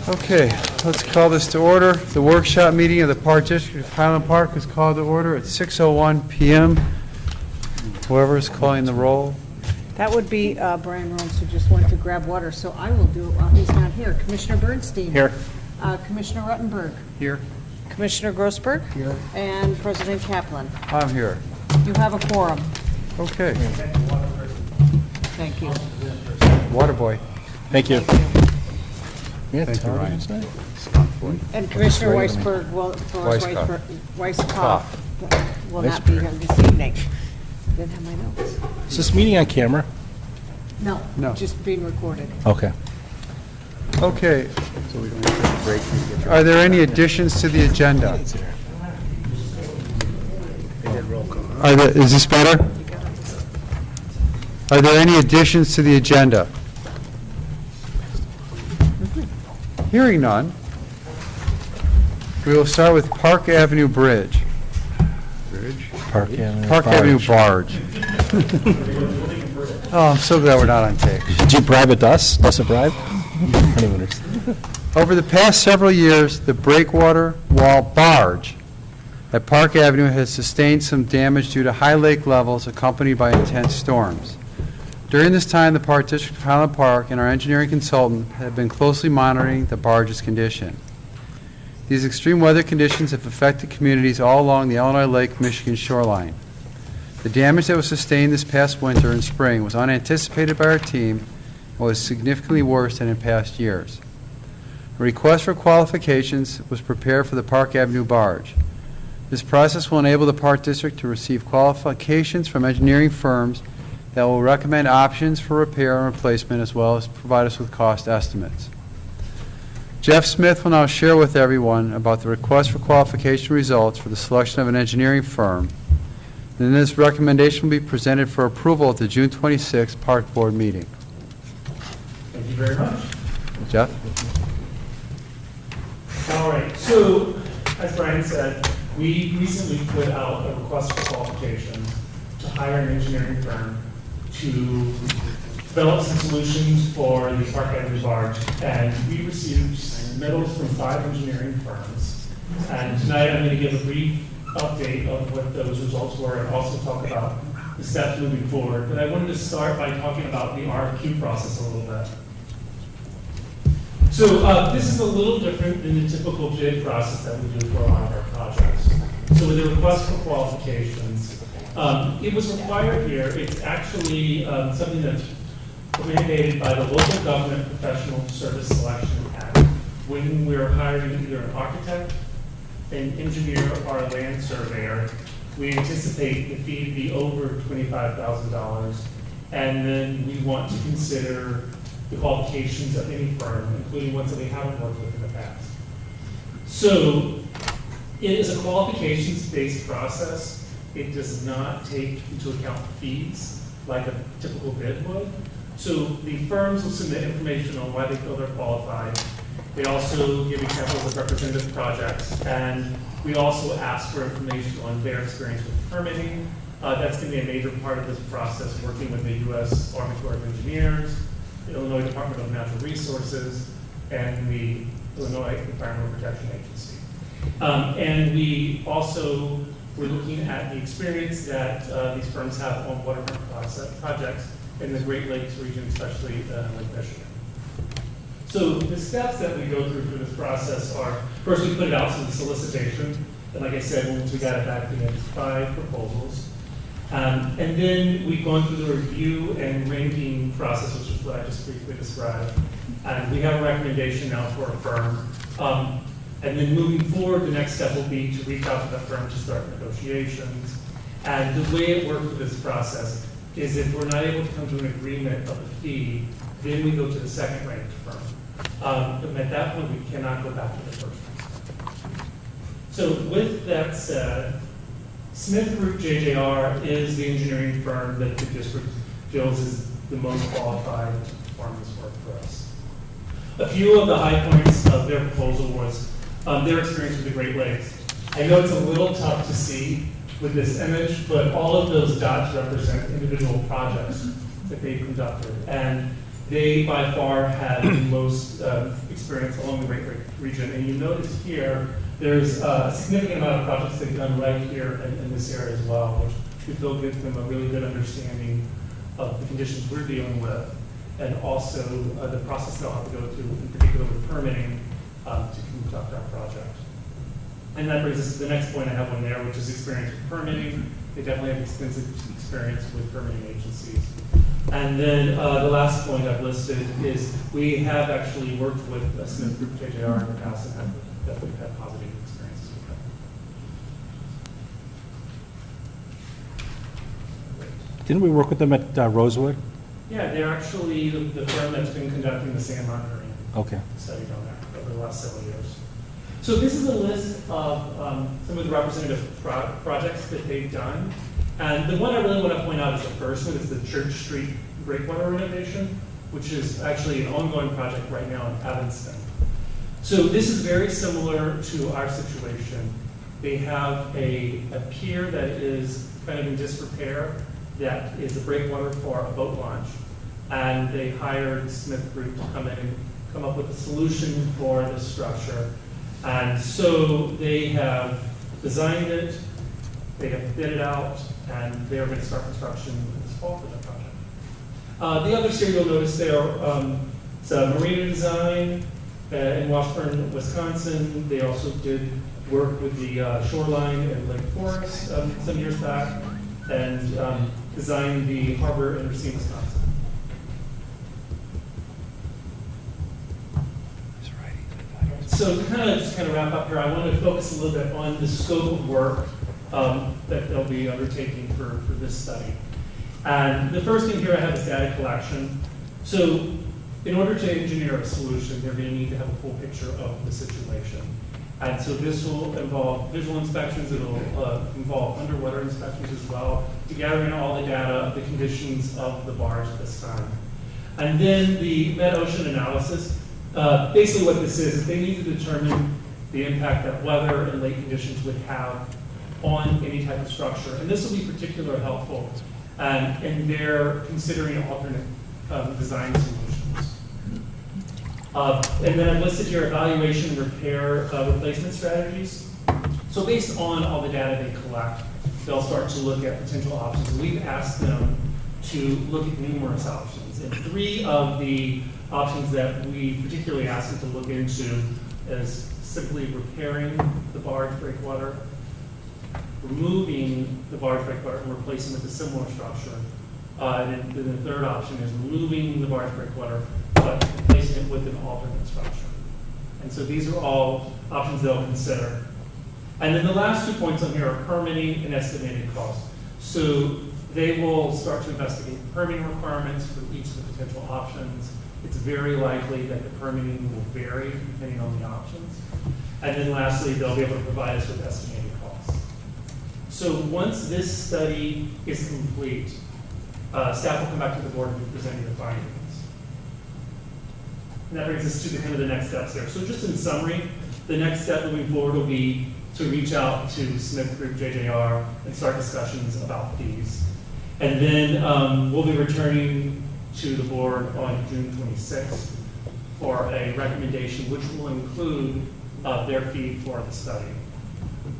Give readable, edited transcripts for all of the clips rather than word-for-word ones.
Okay, let's call this to order. The workshop meeting of the Park District of Highland Park is called to order at 6:01 PM. Whoever is calling the roll. That would be Brian Rhodes, who just went to grab water, so I will do it while he's not here. Commissioner Bernstein. Here. Commissioner Ruttenberg. Here. Commissioner Grossberg. Here. And President Kaplan. I'm here. You have a quorum. Okay. Thank you. Water boy. Thank you. Thank you, Ryan. And Commissioner Weisberg, Weisskopf will not be here this evening. Didn't have my notes. Is this meeting on camera? No, No. just being recorded. Okay. Okay. Are there any additions to the agenda? Is this better? Are there any additions to the agenda? Hearing none, we will start with Park Avenue Bridge. Park Avenue. Park Avenue Barge. Oh, I'm so glad we're not on tape. Did you bribe a Dust? Dust a bribe? Honeymooners. Over the past several years, the breakwater wall barge at Park Avenue has sustained some damage due to high lake levels accompanied by intense storms. During this time, the Park District of Highland Park and our engineering consultant have been closely monitoring the barge's condition. These extreme weather conditions have affected communities all along the Illinois Lake Michigan shoreline. The damage that was sustained this past winter and spring was unanticipated by our team and was significantly worse than in past years. A request for qualifications was prepared for the Park Avenue barge. This process will enable the Park District to receive qualifications from engineering firms that will recommend options for repair and replacement as well as provide us with cost estimates. Jeff Smith will now share with everyone about the request for qualification results for the selection of an engineering firm. Then this recommendation will be presented for approval at the June 26th Park Board meeting. Thank you very much. Jeff? All right, so as Brian said, we recently put out a request for qualifications to hire an engineering firm to develop some solutions for the Park Avenue barge, and we received submittals from 5 engineering firms. And tonight I'm going to give a brief update of what those results were and also talk about the steps moving forward. But I wanted to start by talking about the RFQ process a little bit. So this is a little different than the typical bid process that we do for a lot of our projects. So with the request for qualifications, it was required here. It's actually something that's mandated by the Local Government Professional Service Selection Act. When we're hiring either an architect, an engineer, or a land surveyor, we anticipate the fee to be over $25,000, and then we want to consider the qualifications of any firm, including ones that we haven't worked with in the past. So it is a qualifications-based process. It does not take into account fees like a typical bid would. So the firms will submit information on why they feel they're qualified. They also give examples of representative projects, and we also ask for information on their experience with permitting. That's going to be a major part of this process, working with the U.S. Army Corps of Engineers, the Illinois Department of Natural Resources, and the Illinois Environmental Protection Agency. And we also were looking at the experience that these firms have on waterfront projects in the Great Lakes region, especially Lake Michigan. So the steps that we go through for this process are, first we put it out to the solicitation, and like I said, once we got it back, we had 5 proposals. And then we've gone through the review and ranking process, which is what I just briefly described. And we have a recommendation now for a firm. And then moving forward, the next step will be to reach out to the firm to start negotiations. And the way it works with this process is if we're not able to come to an agreement of the fee, then we go to the second ranked firm. And at that point, we cannot go back to the first one. So with that said, Smith Group JJR is the engineering firm that the district feels is the most qualified to perform this work for us. A few of the high points of their proposal was their experience with the Great Lakes. I know it's a little tough to see with this image, but all of those dots represent individual projects that they've conducted. And They by far had the most experience along the Great region. And you notice here, there's a significant amount of projects they've done right here in this area as well, which we feel gives them a really good understanding of the conditions we're dealing with, and also the process they'll have to go through, in particular with permitting, to conduct our project. And that brings us to the next point I have on there, which is experience with permitting. They definitely have extensive experience with permitting agencies. And then the last point I've listed is we have actually worked with Smith Group JJR in the past and have definitely had positive experiences with them. Didn't we work with them at Rosewood? Yeah, they're actually the firm that's been conducting the sand monitoring Okay. study down there over the last several years. So this is a list of some of the representative projects that they've done. And the one I really want to point out is the first one, is the Church Street breakwater renovation, which is actually an ongoing project right now in Evanston. So this is very similar to our situation. They have a pier that is kind of in disrepair, that is a breakwater for a boat launch. And they hired Smith Group to come in and come up with a solution for the structure. And so they have designed it, they have bid it out, and they're going to start construction this fall for that project. The others here you'll notice there, it's a marina design in Washburn, Wisconsin. They also did work with the shoreline in Lake Forest some years back, and designed the harbor in Racine, Wisconsin. So to kind of wrap up here, I want to focus a little bit on the scope of work that they'll be undertaking for this study. And the first thing here I have is data collection. So in order to engineer a solution, they're going to need to have a full picture of the situation. And so this will involve visual inspections, it'll involve underwater inspections as well, to gather in all the data, the conditions of the barge at this time. And then the meta-ocean analysis. Basically what this is they need to determine the impact that weather and lake conditions would have on any type of structure. And this will be particularly helpful in their considering alternate design solutions. And then I've listed here evaluation, repair, replacement strategies. So based on all the data they collect, they'll start to look at potential options. And we've asked them to look at numerous options. And 3 of the options that we particularly asked them to look into is simply repairing the barge breakwater, removing the barge breakwater and replacing it with a similar structure. And then the third option is removing the barge breakwater, but replacing it with an alternate structure. And so these are all options they'll consider. And then the last 2 points on here are permitting and estimated costs. So they will start to investigate permitting requirements for each of the potential options. It's very likely that the permitting will vary depending on the options. And then lastly, they'll be able to provide us with estimated costs. So once this study is complete, staff will come back to the board and be presenting the findings. And that brings us to the next steps there. So just in summary, the next step moving forward will be to reach out to Smith Group JJR and start discussions about fees. And then we'll be returning to the board on June 26th for a recommendation which will include their fee for the study.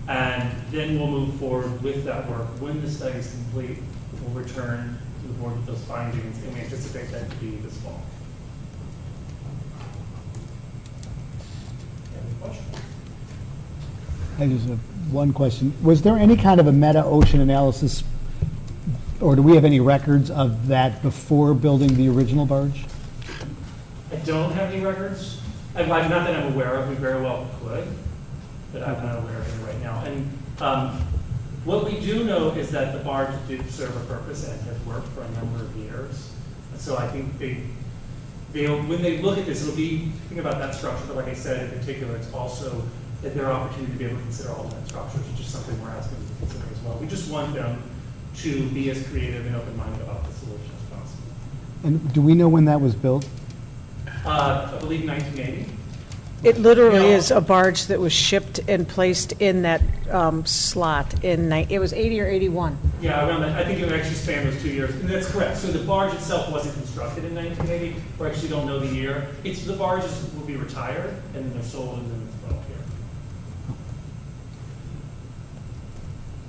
And then we'll move forward with that work. When the study is complete, we'll return to the board with those findings, and we anticipate that to be this fall. Any questions? I just have one question. Was there any kind of a meta-ocean analysis, or do we have any records of that before building the original barge? I don't have any records. Not that I'm aware of. We very well could, but I'm not aware of any right now. And what we do know is that the barge did serve a purpose and has worked for a number of years. And so I think when they look at this, it'll be thinking about that structure. But like I said, in particular, it's also that their opportunity to be able to consider alternate structures, which is something we're asking them to consider as well. We just want them to be as creative and open-minded about the solution as possible. And do we know when that was built? I believe 1980. It literally Yeah. is a barge that was shipped and placed in that slot it was 80 or 81. Yeah, around that, I think it actually spanned those 2 years, and that's correct. So the barge itself wasn't constructed in 1980, we actually don't know the year. The barges will be retired, and then they're sold, and then it's brought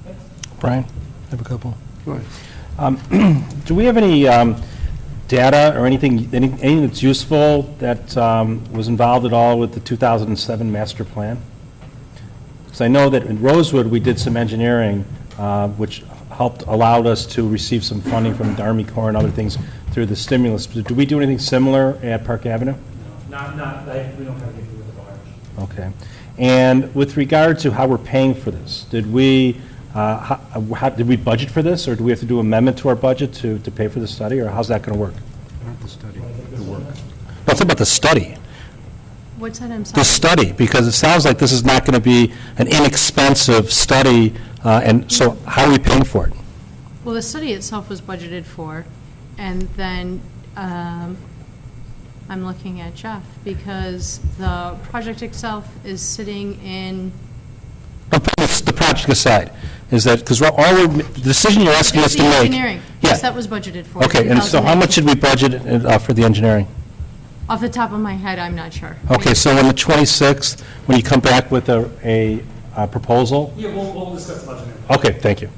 here. Brian, I have a couple. Go ahead. Do we have any data or anything that's useful that was involved at all with the 2007 master plan? Because I know that in Rosewood, we did some engineering, which allowed us to receive some funding from the Army Corps and other things through the stimulus. Do we do anything similar at Park Avenue? We don't have anything with the barge. Okay. And with regard to how we're paying for this, did we budget for this, or do we have to do amendment to our budget to pay for the study, or how's that going to work? Let's about the study. What's that, I'm The sorry? study, because it sounds like this is not going to be an inexpensive study, and so how are we paying for it? Well, the study itself was budgeted for, and then I'm looking at Jeff, because the project itself is sitting in, I'm putting the project aside, is that, because the decision you're asking us it's to the make. engineering. Yes, Yeah. that was budgeted for. Okay, and so how 2019. much did we budget for the engineering? Off the top of my head, I'm not sure. Okay, so on the 26th, when you come back with a proposal? Yeah, we'll discuss the budget. Okay, thank you.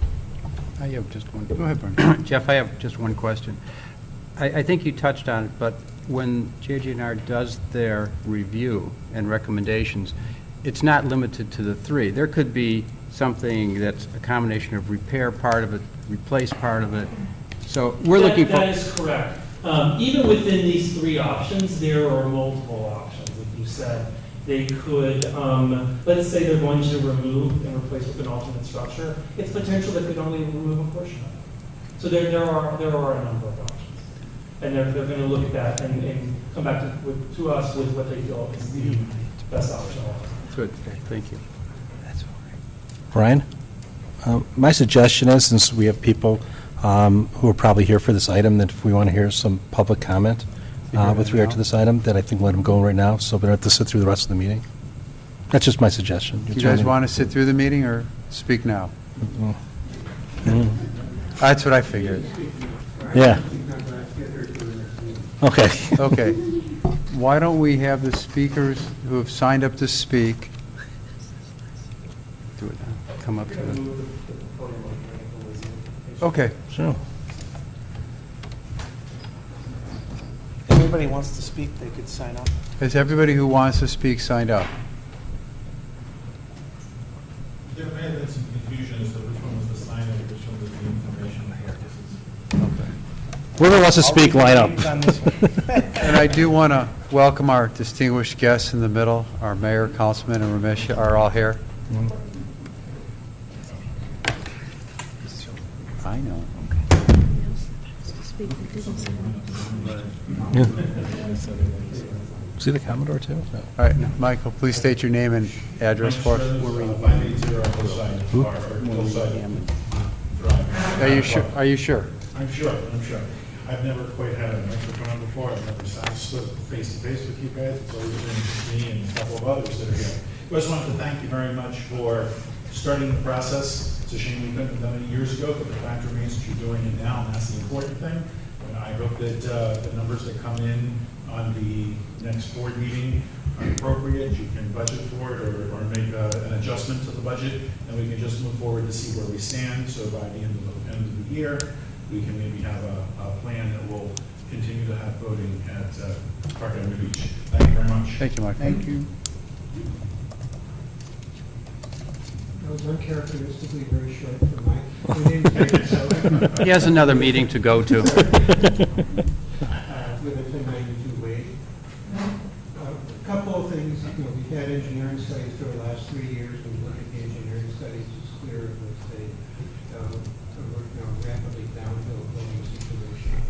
I have just one. Go ahead, Brian. Jeff, I have just one question. I think you touched on it, but when JG&R does their review and recommendations, it's not limited to the three. There could be something that's a combination of repair part of it, replace part of it. So we're looking for... That is correct. Even within these three options, there are multiple options. Like you said, they could, let's say they're going to remove and replace with an alternate structure. It's potential that could only remove a portion of it. So there are a number of options. And they're going to look at that and come back to us with what they feel is the best option. Good, thank you. Brian? My suggestion is, since we have people who are probably here for this item, that if we want to hear some public comment with regard to this item, that I think let them go right now, so we don't have to sit through the rest of the meeting. That's just my suggestion. Do you guys want to sit through the meeting or speak now? That's what I figured. Yeah. Okay. Okay. Why don't we have the speakers who have signed up to speak do it now. Come up to the... Okay. Sure. If anybody wants to speak, they could sign up. Has everybody who wants to speak signed up? There may have been some confusion as to which one was the sign and which one was the information purposes. Whoever wants to speak, line up. On this one. And I do want to welcome our distinguished guests in the middle. Our mayor, councilman, and Ramesh are all here. I know. See the Commodore, too? No. All right, Michael, please state your name and address for us. 580 Hillside Drive. Are you sure? Are you sure? I'm sure. I've never quite had a microphone before. I've never stood face to face with you guys. It's always been me and a couple of others that are here. I just wanted to thank you very much for starting the process. It's a shame we couldn't have done it years ago, but the fact remains that you're doing it now, and that's the important thing. And I hope that the numbers that come in on the next board meeting are appropriate. You can budget for it or make an adjustment to the budget, and we can just move forward to see where we stand. So by the end of the year, we can maybe have a plan that will continue to have voting at Park Avenue Beach. Thank you very much. Thank you, Michael. Thank you. That was uncharacteristically very short for Mike. He has another meeting to go to. With a 1092 Wade. A couple of things, we've had engineering studies for the last 3 years. When you look at the engineering studies, it's clear that they are rapidly downhill building situation.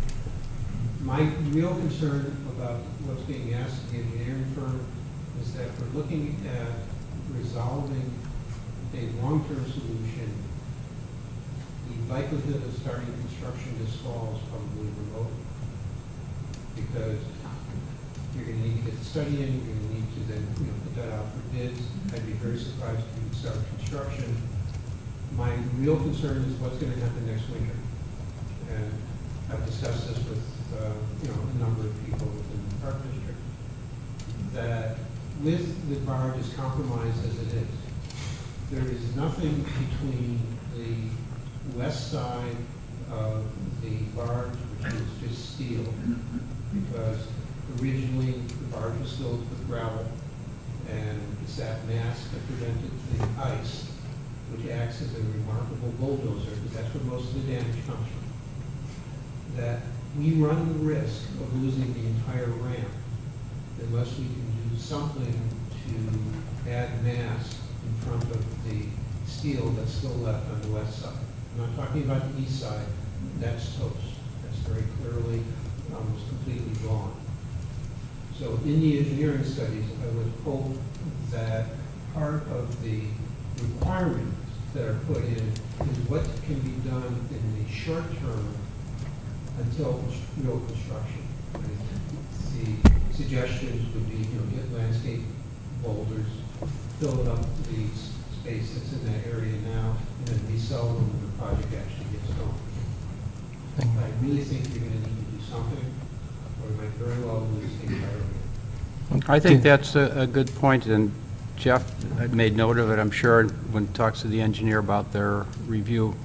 My real concern about what's being asked of the engineering firm is that we're looking at resolving a long-term solution. The likelihood of starting construction this fall is probably remote, because you're going to need to get the study in, you're going to need to then bids. I'd be very surprised if we could start construction. My real concern is what's going to happen next winter. And I've discussed this with, a number of people within the park district, that with the barge as compromised as it is, there is nothing between the west side of the barge, which is just steel, because originally the barge was filled with gravel, and it's that mass that prevented the ice, which acts as a remarkable bulldozer, because that's where most of the damage comes from. That we run the risk of losing the entire ramp unless we can do something to add mass in front of the steel that's still left on the west side. I'm not talking about the east side, that's toast. That's very clearly almost completely gone. So in the engineering studies, I would hope that part of the requirements that are put in is what can be done in the short term until real construction. The suggestions would be, get landscape boulders, fill up the space that's in that area now, and then resell them when the project actually gets going. I really think you're going to need to do something, or you might very well lose the entire area. I think that's a good point, and Jeff made note of it, I'm sure, when he talks to the engineer about their review.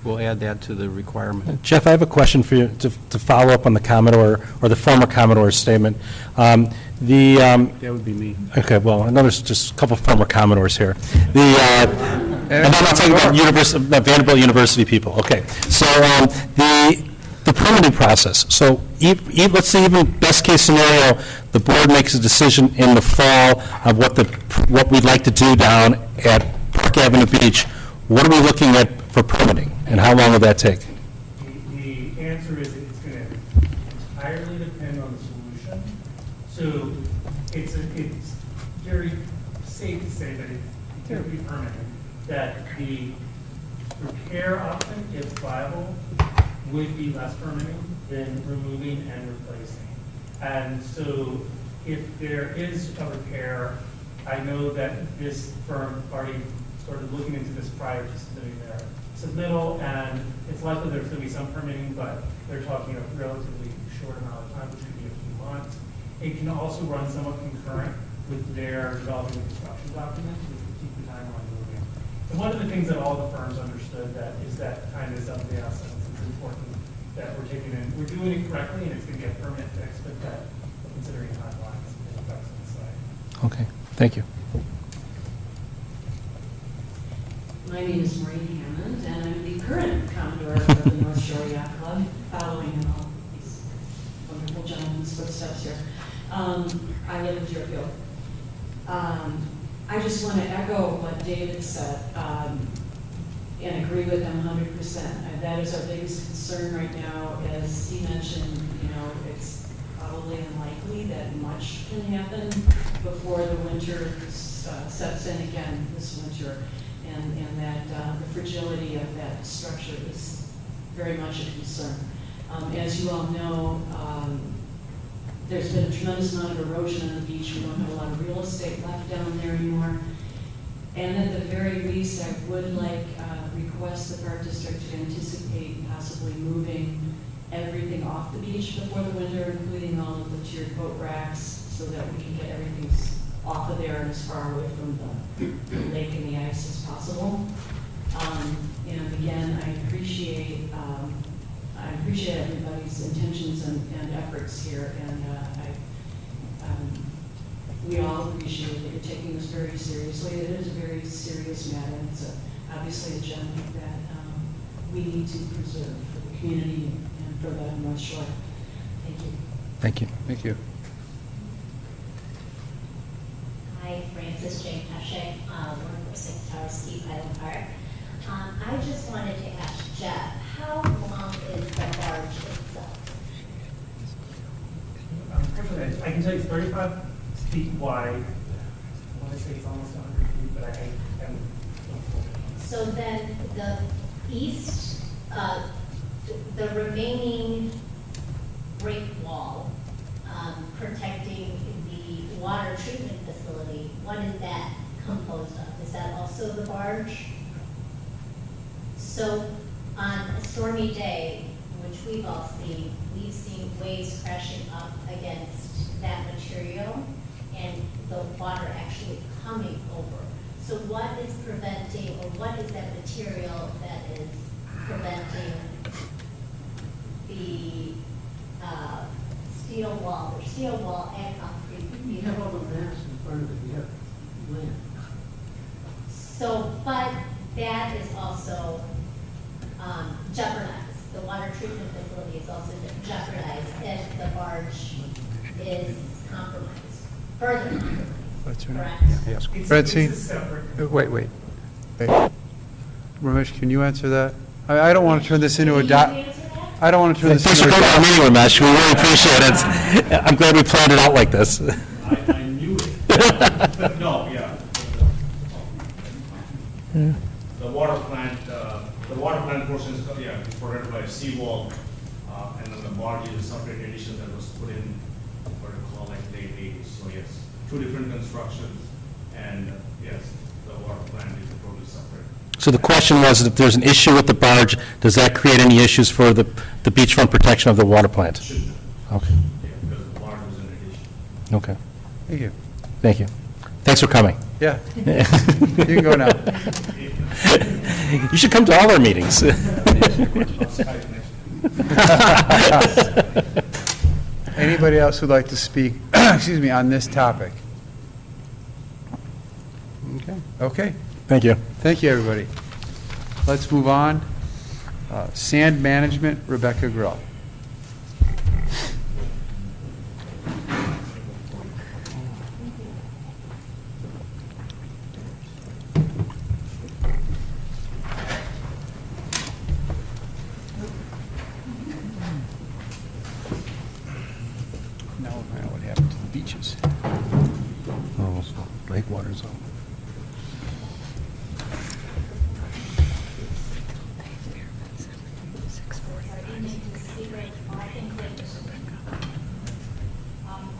We'll add that to the requirement. Jeff, I have a question for you to follow up on the Commodore, or the former Commodore's statement. That would be me. Okay, well, just a couple former Commodores here. And I'm not talking about Vanderbilt University people. Okay, so the permitting process. So let's say even best case scenario, the board makes a decision in the fall of what we'd like to do down at Park Avenue Beach. What are we looking at for permitting, and how long will that take? The answer is it's going to entirely depend on the solution. So it's very safe to say that it's going to be permanent, that the repair option, if viable, would be less permanent than removing and replacing. And so if there is a repair, I know that this firm already started looking into this prior to submitting their submittal, and it's likely there's going to be some permitting, but they're talking a relatively short amount of time, which could be a few months. It can also run somewhat concurrent with their developing the construction documents, which would keep the timeline moving. And one of the things that all the firms understood that is that time is of the essence. It's important that we're doing it correctly, and it's going to get permit fixed, but that we're considering timelines and effects on the site. Okay, thank you. My name is Maureen Hammond, and I'm the current Commodore of the North Shore Yacht Club, following in all these wonderful gentlemen's footsteps here. I live in Deerfield. I just want to echo what David said and agree with him 100%. That is our biggest concern right now. As he mentioned, it's probably unlikely that much can happen before the winter sets in again this winter. And that the fragility of that structure is very much a concern. As you all know, there's been a tremendous amount of erosion on the beach. We don't have a lot of real estate left down there anymore. And at the very least, I would request the Park District to anticipate possibly moving everything off the beach before the winter, including all of the tiered boat racks, so that we can get everything off of there and as far away from the lake and the ice as possible. And again, I appreciate everybody's intentions and efforts here, and we all appreciate that you're taking this very seriously. It is a very serious matter. It's obviously a gem that we need to preserve for the community and for the North Shore. Thank you. Thank you. Thank you. Hi, Frances Jane Pesce, 146 Tower Steep, Highland Park. I just wanted to ask Jeff, how long is the barge itself? Unfortunately, I can tell you it's 35 feet wide. I want to say it's almost 100 feet, but I am. So then the east, the remaining break wall protecting the water treatment facility, what what is that composed of? Is that also the barge? So on a stormy day, which we've all seen, we've seen waves crashing up against that material and the water actually coming over. So what is preventing, or what is that material that is preventing the steel wall and concrete? You have all the mass in front of it, you have land. So, but that is also jeopardized. The water treatment facility is also jeopardized if the barge is compromised, further compromised, What's your name? correct? Yes. It's Betsy? a separate. Wait. Ramesh, can you answer that? I don't want to turn this into a Can you answer that? I don't want to turn this Thanks into for a coming to our meeting, Ramesh. We really appreciate it. I'm glad we planned it out like this. I knew it. No, yeah. The water plant portion is, yeah, protected by a seawall, and then the barge is a separate addition that was put in, what you call like late 80s. So yes, two different constructions, and yes, the water plant is totally separate. So the question was, if there's an issue with the barge, does that create any issues for the beachfront protection of the water plant? Shouldn't, Okay, yeah, because the barge was an addition. okay. Thank you. Thank you. Thanks for coming. Yeah, you can go now. You should come to all our meetings. Anybody else who'd like to speak, excuse me, on this topic? Okay. Thank you. Thank you, everybody. Let's move on. Sand management, Rebecca Grill. Now we'll find out what happened to the beaches. Oh, lake water zone.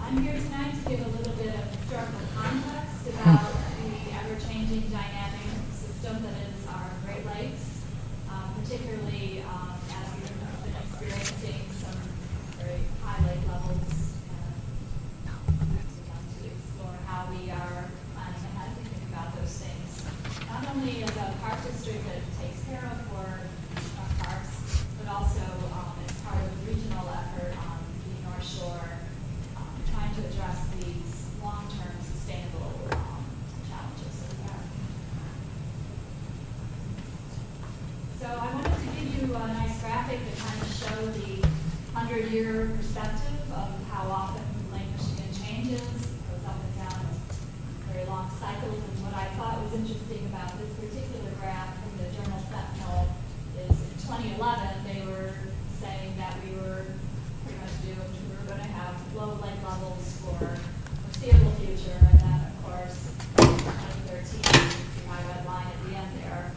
I'm here tonight to give a little bit of historical context about the ever-changing dynamic system that is our Great Lakes, particularly as we've been experiencing some very high lake levels. We want to explore how we are planning ahead to think about those things, not only as a park district that takes care of for our parks, but also as part of a regional effort on the North Shore, trying to address these long-term sustainable challenges that we have. So I wanted to give you a nice graphic to kind of show the 100-year perspective of how often Lake Michigan changes. It goes up and down in very long cycles. And what I thought was interesting about this particular graph from the Journal Sentinel is in 2011, they were saying that we were pretty much doomed. We were going to have low lake levels for the foreseeable future. And then, of course, in 2013, you see my red line at the end there,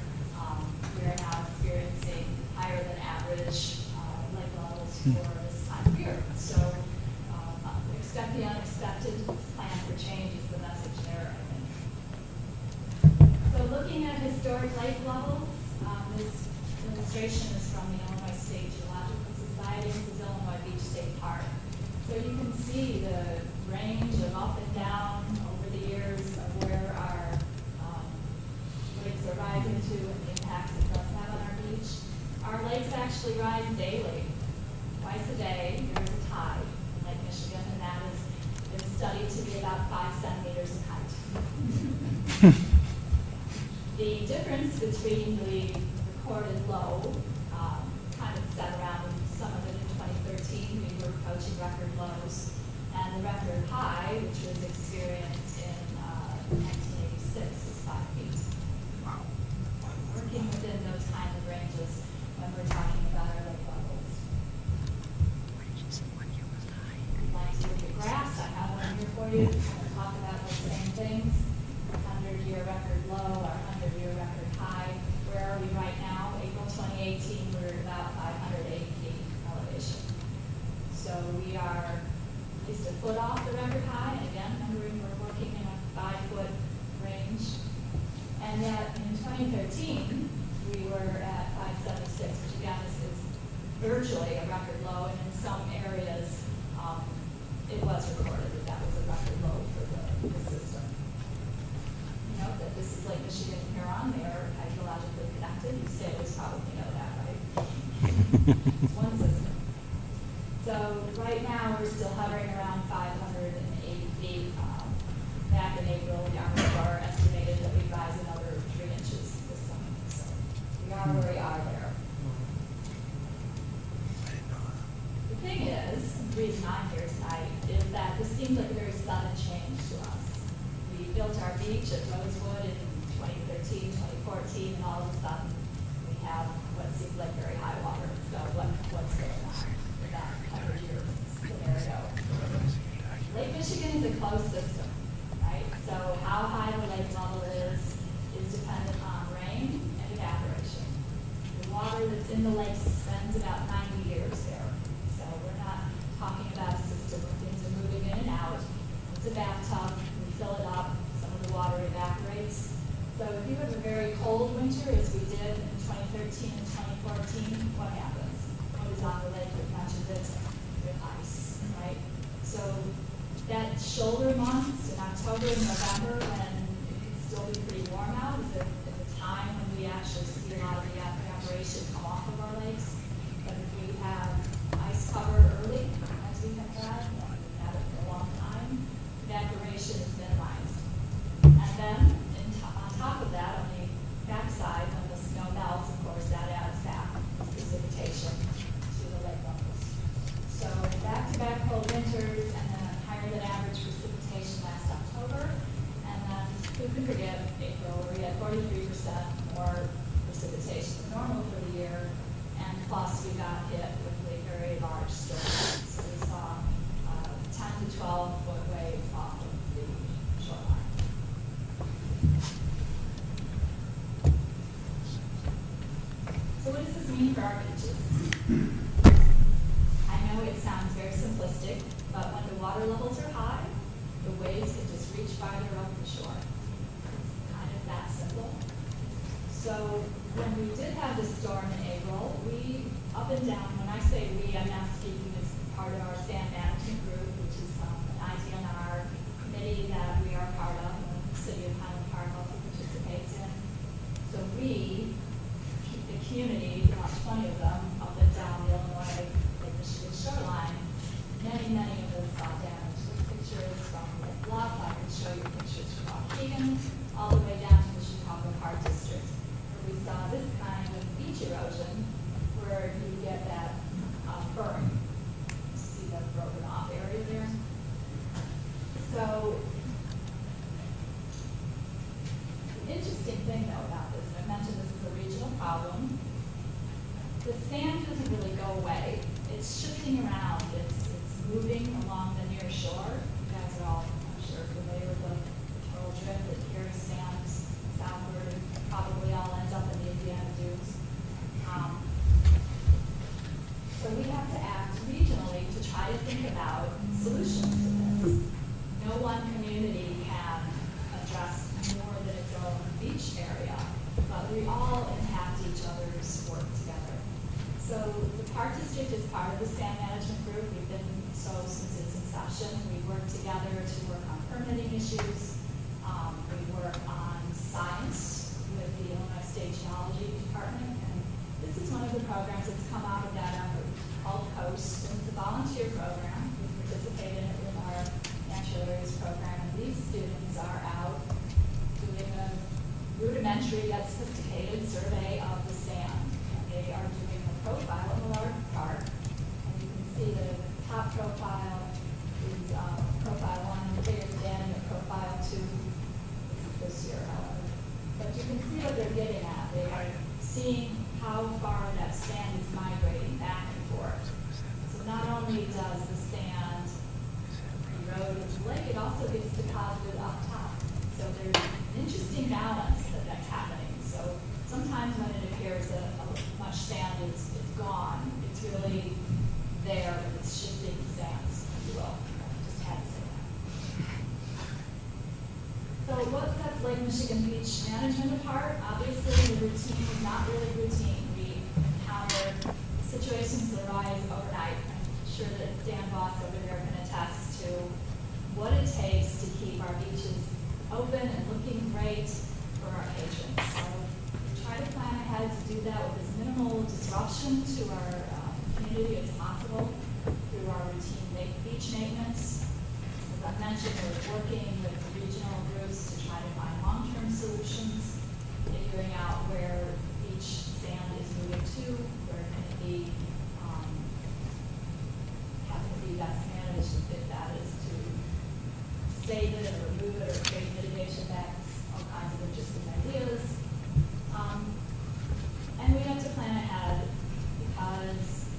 we are now experiencing higher than average lake levels for this time of year. So expect the unexpected, plan for change is the message there, I think. So looking at historic lake levels, this illustration is from the Illinois State Geological Society. This is Illinois Beach State Park. So you can see the range of up and down over the years of where our lakes are rising to and the impacts it does have on our beach. Our lakes actually rise daily. Twice a day, there is a tide in Lake Michigan, and that is been studied to be about 5 centimeters in height. The difference between the recorded low, kind of set around some of it in 2013, we were approaching record lows, and the record high, which was experienced in 1986, is 5 feet. Wow. Working within those kind of ranges when we're talking about our lake levels. If you'd like to look at graphs, I have one here for you. We'll talk about those same things. 100-year record low, our 100-year record high. Where are we right now? April 2018, we're at about 580 feet elevation. So we are at least a foot off the record high. And again, remembering we're working in a 5-foot And yet in 2013, we were at 576, which again is virtually a record low, and in some areas, it was recorded that that was a record low for the system. You know, that this is Lake Michigan and Huron, they are hydrologically connected. You sailors probably know that, right? It's one system. So right now, we're still hovering around 580 feet. Back in April, the Army Corps estimated that we'd rise another 3 inches this summer. So we are where we are there. The thing is, the reason I'm here tonight is that this seems like a very sudden change to us. We built our beach at Rosewood in 2013, 2014, and all of a sudden we have what seems like very high water. So what's going on with that 100-year scenario? Lake Michigan is a closed system, right? So how high the lake level is dependent on rain and evaporation. The water that's in the lake spends about 90 years there. So we're not talking about a system where things are moving in and out. It's a bathtub, we fill it up, some of the water evaporates. So if you have a very cold winter, as we did in 2013 and 2014, what happens? What is on the lake with much of it? With ice, right? So that shoulder months in October and November, when it can still be pretty warm out, is a time when we actually see a lot of the evaporation come off of our lakes. But if we have ice cover early, as we have had, and we've had it for a long time, evaporation is minimized. And then on top of that, on the backside, when the snow melts, of course, that adds back precipitation to the lake levels. So back-to-back cold winters, and then higher than average precipitation last October, and then who can forget April, where we had 43% more precipitation than normal for the year, and plus we got hit with a very large storm. So we saw 10 to 12 foot waves off of the shoreline. So what does this mean for our beaches? I know it sounds very simplistic, but when the water levels are high, the waves can just reach farther up the shore. It's kind of that simple. So when we did have this storm in April, we, up and down, when I say we, I'm not speaking as part of our sand management group, which is an IDNR committee that we are part of, and the city of Highland Park also participates in. So we, the communities, about 20 of them, up and down the Illinois, Lake Michigan shoreline, many of them saw damage. This picture is from Lake Bluff. I can show you pictures from Waukegan, all the way down to the Chicago Park District, where we saw this kind of beach erosion, where you get that burn. You see the broken off area there? So the interesting thing, though, about this, and I mentioned this is a regional problem, the sand doesn't really go away. It's shifting around. It's moving along the near shore. You guys are all, I'm sure, familiar with the turtle drift that carries sand southward and probably all ends up in the Indiana Dunes. So we have to act regionally to try to think about solutions to this. No one community can address more than its own beach area, but we all impact each other's work together. So the Park District is part of the sand management group. We've been so since its inception. We work together to work on permitting issues. We work on science with the Illinois State Geology Department. And this is one of the programs that's come out of that effort called COAST. And it's a volunteer program. We participate in it with our natural areas program. And these students are out doing a rudimentary yet sophisticated survey of the sand. And they are doing a profile of a large park. And you can see the top profile is profile 1 in the bigger stand, and profile 2 is this year, however. But you can see what they're getting at. They are seeing how far that sand is migrating back and forth. So not only does the sand erode into the lake, it also gets deposited up top. So there's an interesting balance that's happening. So sometimes when it appears that much sand is gone, it's really there, but it's shifting sands, if you will. I just had to say that. So what what sets Lake Michigan Beach management apart? Obviously, the routine is not really routine. We encounter situations that arise overnight. I'm sure that Dan Voss over there can attest to what it takes to keep our beaches open and looking great for our patrons. So we try to plan ahead to do that with as minimal disruption to our community as possible through our routine beach maintenance. As I mentioned, we're working with the regional groups to try to find long-term solutions, figuring out where beach sand is moving to, where can it be, how can it be best managed, if that is to save it or remove it or create mitigation decks, all kinds of interesting ideas. And we have to plan ahead because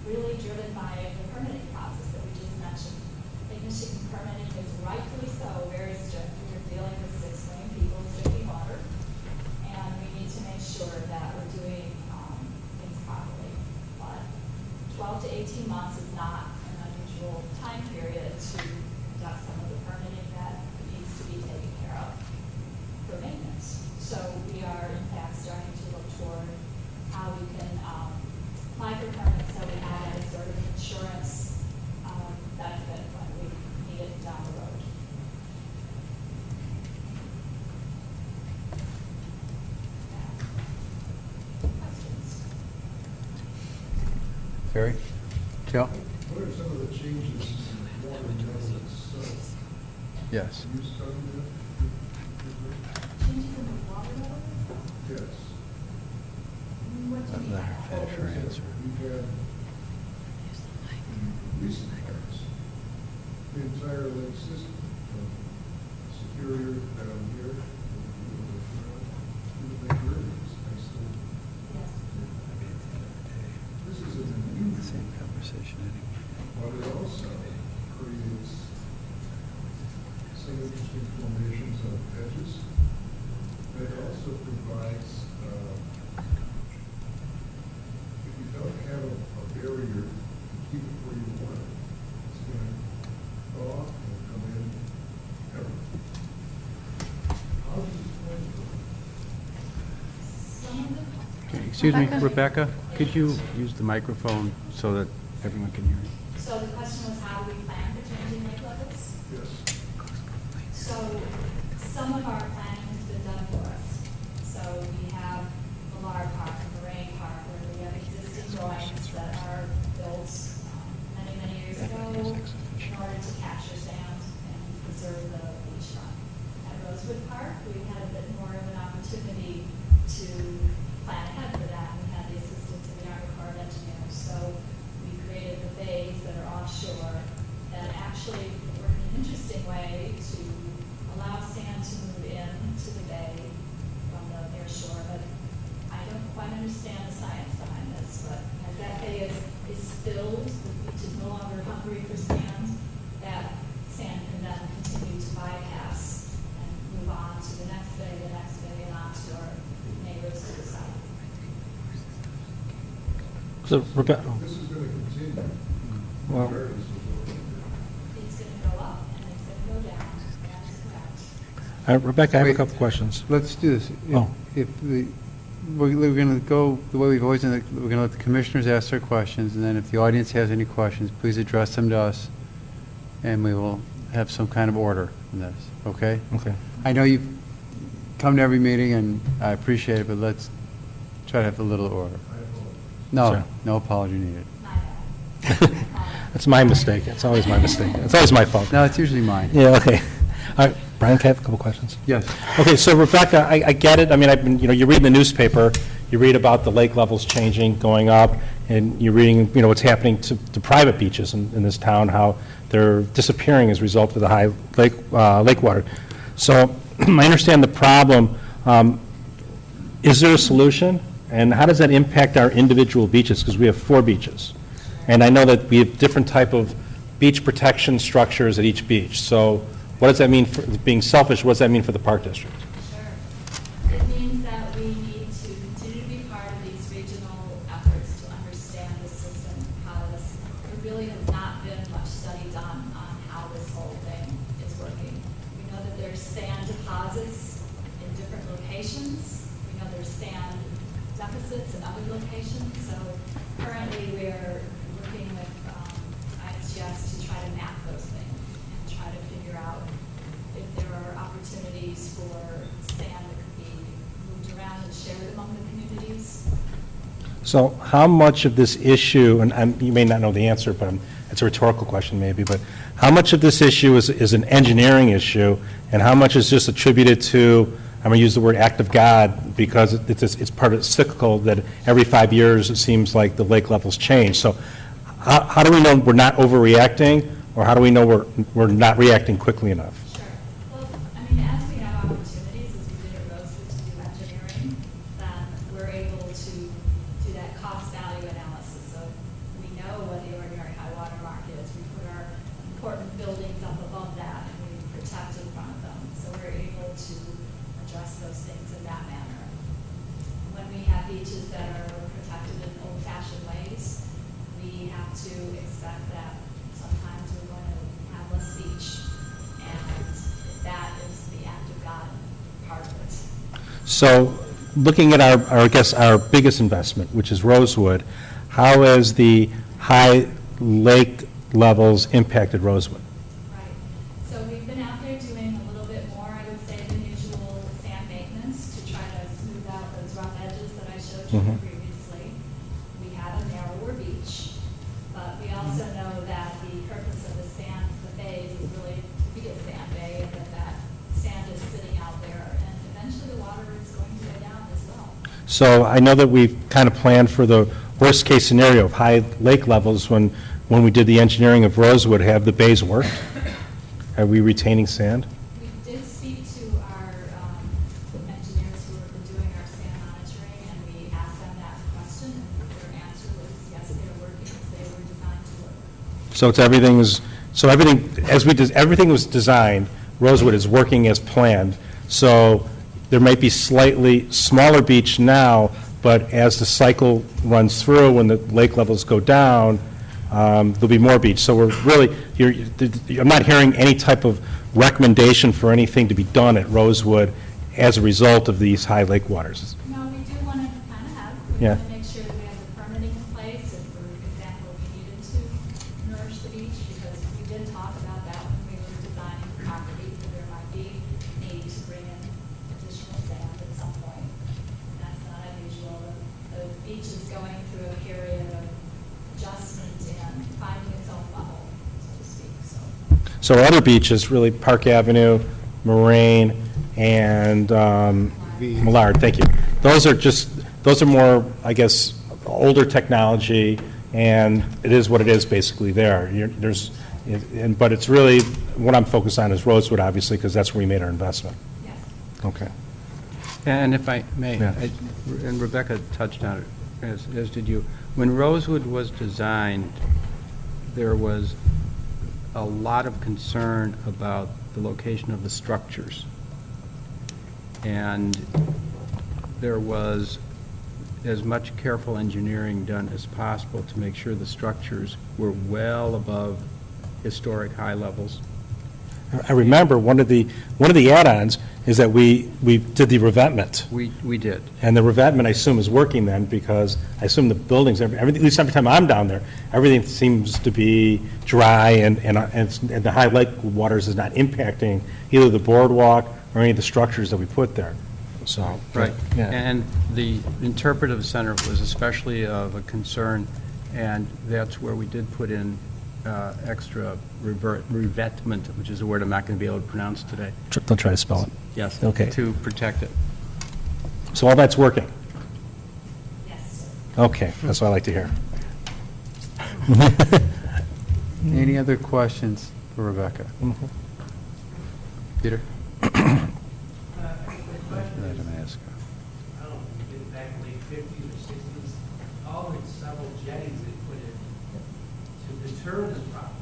really driven by the permitting process that we just mentioned. Lake Michigan permitting is rightfully so very strict. We're dealing with 6 million people drinking water, and we need to make sure that we're doing things properly. But 12 to 18 months is not an unusual time period to conduct some of the permitting that needs to be taken care of for maintenance. So we are in fact starting to look toward how we can apply for permits so we have a sort of insurance benefit when we need it down the road. Questions? Terry? Joe? What are some of the changes in the water level itself? Yes. Can you study that? Changes in the water level? Yes. What do you mean? Let her finish her answer. We've had, in recent times, the entire lake system, from Superior down here, to the Lake Rivers, Yes. this is an unusual, Same conversation anyway. but it also creates some interesting formations of edges. It also provides, if you don't have a barrier to keep it where you want it, it's going to thaw and come in everywhere. How does this plan work? Some of the Okay, excuse me, Rebecca? Rebecca, could you use the microphone so that everyone can hear you? So the question was, how do we plan for changing lake levels? Yes. So some of our planning has been done for us. So we have the Lar Park and Moraine Park, where we have existing drawings that are built many, many years ago in order to capture sand and preserve the beachfront. At Rosewood Park, we had a bit more of an opportunity to plan ahead for that. We had the assistance of the Army Corps of Engineers. So we created the bays that are offshore that actually work in an interesting way to allow sand to move in to the bay from the near shore. But I don't quite understand the science behind this. But as that bay is filled, the beach is no longer hungry for sand, that sand can then continue to bypass and move on to the next bay, and on to our neighbors to the south. So, Rebecca, This is going to continue. Well- regardless of what we do. It's going to go up and it's going to go down. That is correct. Rebecca, I have a Wait. couple questions. Let's do this. Oh. If we're going to go the way we've always done it, we're going to let the commissioners ask their questions, and then if the audience has any questions, please address them to us, and we will have some kind of order in this, okay? Okay. I know you come to every meeting, and I appreciate it, but let's try to have a little order. I apologize. No, Sure. no apology needed. My bad. That's my mistake. It's always my mistake. It's always my fault. No, it's usually mine. Yeah, okay. All right, Brian, can I have a couple questions? Yes. Okay, so Rebecca, I get it. I mean, I've been, you read in the newspaper, you read about the lake levels changing, going up, and you're reading, what's happening to private beaches in this town, how they're disappearing as a result of the high lake water. So I understand the problem. Is there a solution? And how does that impact our individual beaches? Because we have 4 beaches. And I know that we have different type of beach protection structures at each beach. So what does that mean for, being selfish, what does that mean for the park district? Sure. It means that we need to continue to be part of these regional efforts to understand the system, because there really has not been much study done on how this whole thing is working. We know that there's sand deposits deposits in different locations. We know there's sand deficits in other locations, so currently we're working with ISGS to try to map those things and try to figure out if there are opportunities for sand that could be moved around and shared among the communities. So how much of this issue, and you may not know the answer, but it's a rhetorical question maybe, but how much of this issue is an engineering issue, and how much is just attributed to, I'm going to use the word act of God, because it's part of cyclical, that every 5 years it seems like the lake levels change. So how do we know we're not overreacting, or how do we know we're not reacting quickly enough? Sure. Well, I mean, as we have opportunities, as we did at Rosewood to do engineering, then we're able to do that cost value analysis. So we know what the ordinary high water mark is. We put our important buildings up above that, and we protect in front of them. So we're able to address those things in that manner. When we have beaches that are protected in old-fashioned ways, we have to expect that sometimes we're going to have less beach, and that is the act of God part of it. So looking at I guess our biggest investment, which is Rosewood, how has the high lake levels impacted Rosewood? Right. So we've been out there doing a little bit more, I would say, than usual sand maintenance to try to smooth out those rough edges that I showed you previously. We have a narrower beach, but we also know that the purpose of the sand, the bays, is really to be a sand bay, and that sand is sitting out there, and eventually the water is going to go down as well. So I know that we've kind of planned for the worst-case scenario of high lake levels when we did the engineering of Rosewood. Have the bays worked? Are we retaining sand? We did speak to our engineers who have been doing our sand monitoring, and we asked them that question, and their answer was, yes, they're working as they were designed to work. So everything was designed, Rosewood is working as planned. So there might be slightly smaller beach now, but as the cycle runs through, when the lake levels go down, there'll be more beach. So we're really, I'm not hearing any type of recommendation for anything to be done at Rosewood as a result of these high lake waters. No, we do want to kind of have, we want to make sure that we have the permitting in place, if, for example, we needed to nourish the beach, because we did talk about that when we were designing the property, that there might be need to bring in additional sand at some point. That's not unusual. The beach is going through a period of adjustment and finding its own level, so to speak, so. So our other beaches, really Park Avenue, Moraine, and Millard, thank you. Those are more, I guess, older technology, and it is what it is basically there. But it's really, what I'm focused on is Rosewood, obviously, because that's where we made our investment. Yes. Okay. And if I may, Yeah. and Rebecca touched on it, as did you, when Rosewood was designed, there was a lot of concern about the location of the structures. And there was as much careful engineering done as possible to make sure the structures were well above historic high levels. I remember one of the add-ons is that we did the revetment. We did. And the revetment, I assume, is working then, because I assume the buildings, everything, at least every time I'm down there, everything seems to be dry, and the high lake waters is not impacting either the boardwalk or any of the structures that we put there. So, Right. yeah. And the interpretive center was especially of a concern, and that's where we did put in extra revetment, which is a word I'm not going to be able to pronounce today. Don't try to spell it. Yes. Okay. To protect it. So all that's working? Yes. Okay, that's what I like to hear. Any other questions for Rebecca? Peter? Let him ask. I don't know, maybe back in the late 50s or 60s, all the several jetties they put in to deter this problem.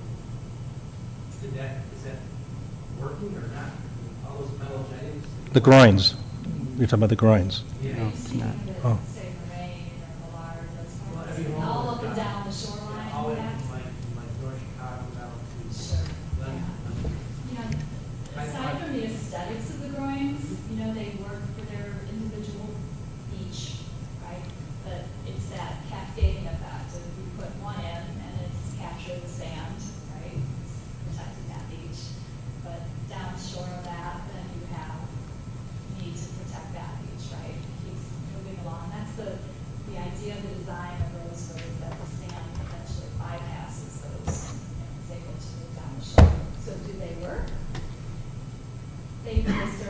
Is that working or not? All those metal jetties? The groins. You're talking about the groins. Yeah. No, it's not. Oh. Say Moraine or Millard, those Well, kinds, every home all has up and got- down the shoreline. All in yeah. like North Chicago down to Sure. London. You know, aside from the aesthetics of the groins,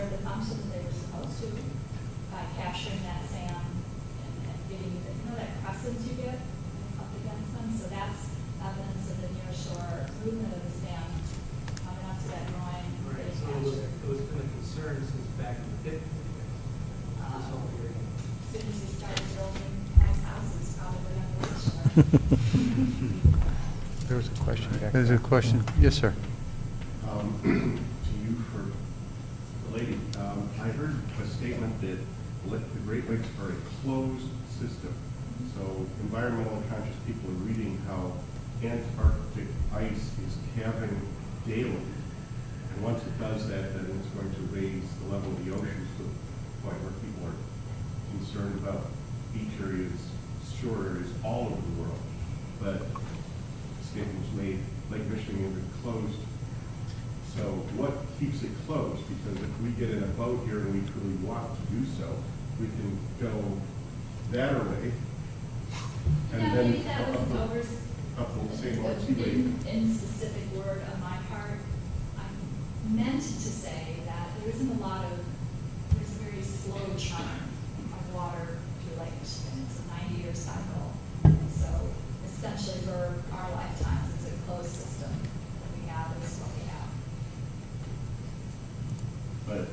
serve the function that they were supposed to by capturing that sand and giving you, that crescent you get up against them. So that's evidence of the near shore movement of the sand coming up to that groin. Right, so it was been a concern since back in the 50s. This whole area. As soon as we started building nice houses, probably on the shore. There was a question back There's a question. Yes, sir. To you for the lady. I heard a statement that the Great Lakes are a closed system. So environmental conscious people are reading how Antarctic ice is calving daily. And once it does that, then it's going to raise the level of the oceans to the point where people are concerned about beach areas, shore areas all over the world. But the statement was made, Lake Michigan is closed. So what keeps it closed? Because if we get in a boat here and we truly want to do so, we can go that way. And Yeah, then maybe that was up the St. Lawrence Seaway. in specific word on my part. I meant to say that there isn't a lot of, there's a very slow churn of water through Lake Michigan. It's a 90-year cycle. So essentially for our lifetimes, it's a closed system that we have, and this is what we have. But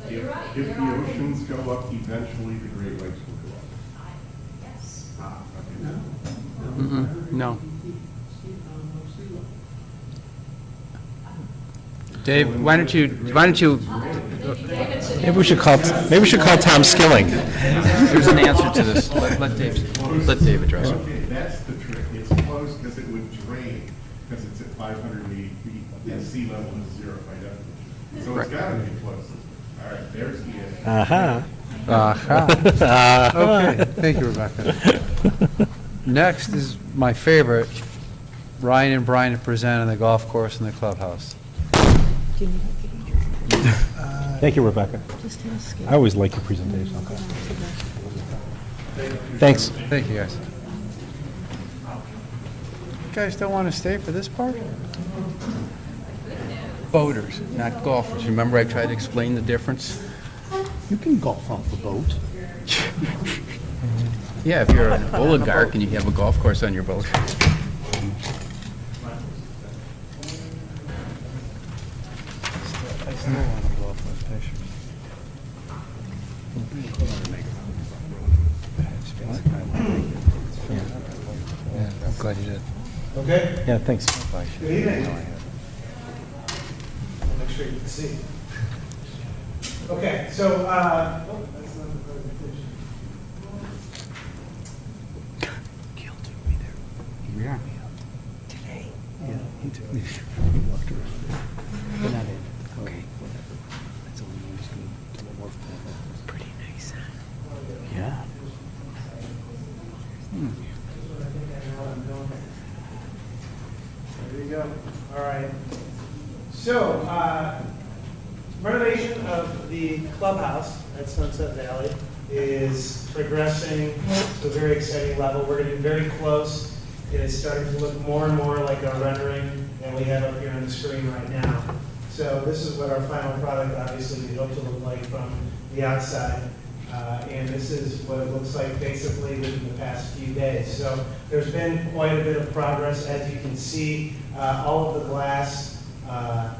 But you're right, if there the are oceans go up, eventually the Great Lakes will go up. Yes. Okay. No. Dave, why don't you, Maybe we should call Tom Skilling. there's an answer to this. Let Dave address it. Okay, that's the trick. It's closed because it would drain, because it's at 580 feet, and sea level is zero by definition. So it's got to be closed. All right, there's the answer. Okay, thank you, Rebecca. Next is my favorite, Ryan and Brian to present on the golf course and the clubhouse. Thank you, Rebecca. I always like your presentation. Thanks. Thank you, guys. You guys don't want to stay for this part? Boaters, not golfers. Remember I tried to explain the difference? You can golf off a boat. Yeah, if you're an oligarch and you have a golf course on your boat. I still want to blow up those pictures. Yeah, I'm glad you did. Okay? Yeah, thanks. Good evening. I'll make sure you can see. Okay, so, that's not the presentation. Yeah. Yeah, he took me. He walked around. But not in. Okay, whatever. That's only one just going to work. Pretty nice, huh? Yeah. There you go. All right. So, renovation of the clubhouse at Sunset Valley is progressing to a very exciting level. We're getting very close. It is starting to look more and more like a rendering that we have up here on the screen right now. So this is what our final product, obviously, we hope to look like from the outside. And this is what it looks like basically within the past few days. So there's been quite a bit of progress. As you can see, all of the glass,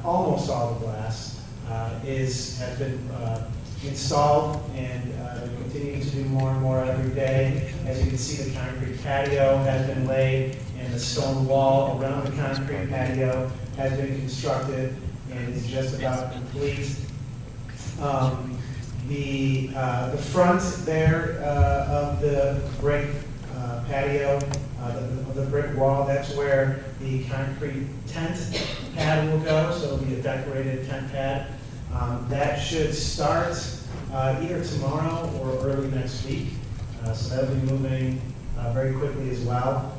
almost all the glass, has been installed, and we continue to do more and more every day. As you can see, the concrete patio has been laid, and the stone wall around the concrete patio has been constructed and is just about complete. The front there of the brick patio, of the brick wall, that's where the concrete tent pad will go, so it'll be a decorated tent pad. That should start either tomorrow or early next week, so that'll be moving very quickly as well.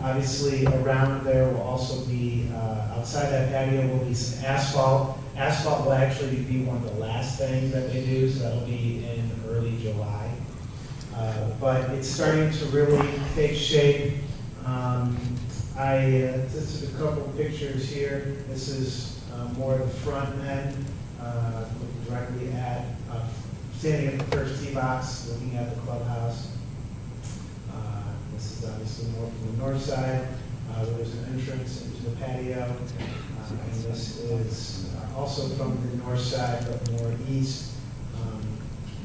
Obviously, around there will also be, outside that patio will be some asphalt. Asphalt will actually be one of the last things that they do, so that'll be in early July. But it's starting to really take shape. This is a couple pictures here. This is more of the front end. looking directly at, standing at the first tee box, looking at the clubhouse. This is obviously more from the north side, where there's an entrance into the patio. And this is also from the north side, but more east,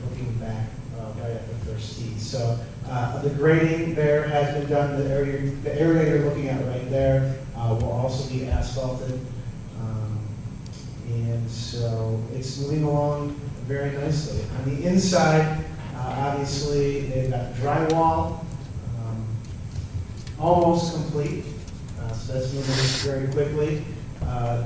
looking back right at the first tee. So the grading there has been done. The area you're looking at right there will also be asphalted. And so it's moving along very nicely. On the inside, obviously, they've got drywall, almost complete. So that's moving very quickly.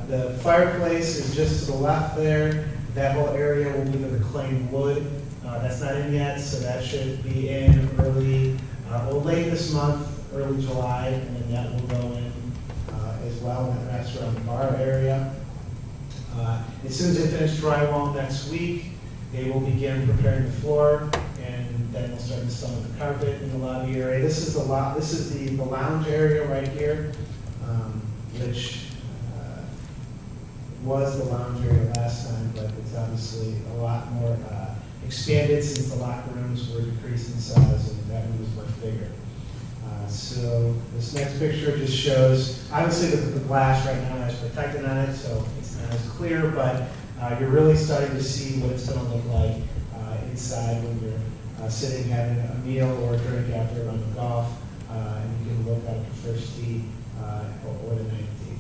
The fireplace is just to the left there. That whole area will be the reclaimed wood. That's not in yet, so that should be in early, late this month, early July, and then that will go in as well, and that's around the bar area. As soon as they finish drywall next week, they will begin preparing the floor, and then they'll start installing the carpet in the lobby area. This is the lounge area right here, which was the lounge area last time, but it's obviously a lot more expanded since the locker rooms were decreased in size, and that room was much bigger. So this next picture just shows, obviously the glass right now has protected on it, so it's not as clear, but you're really starting to see what it's going to look like inside when you're sitting having a meal or a drink after a run of golf, and you can look at the first tee or the ninth tee.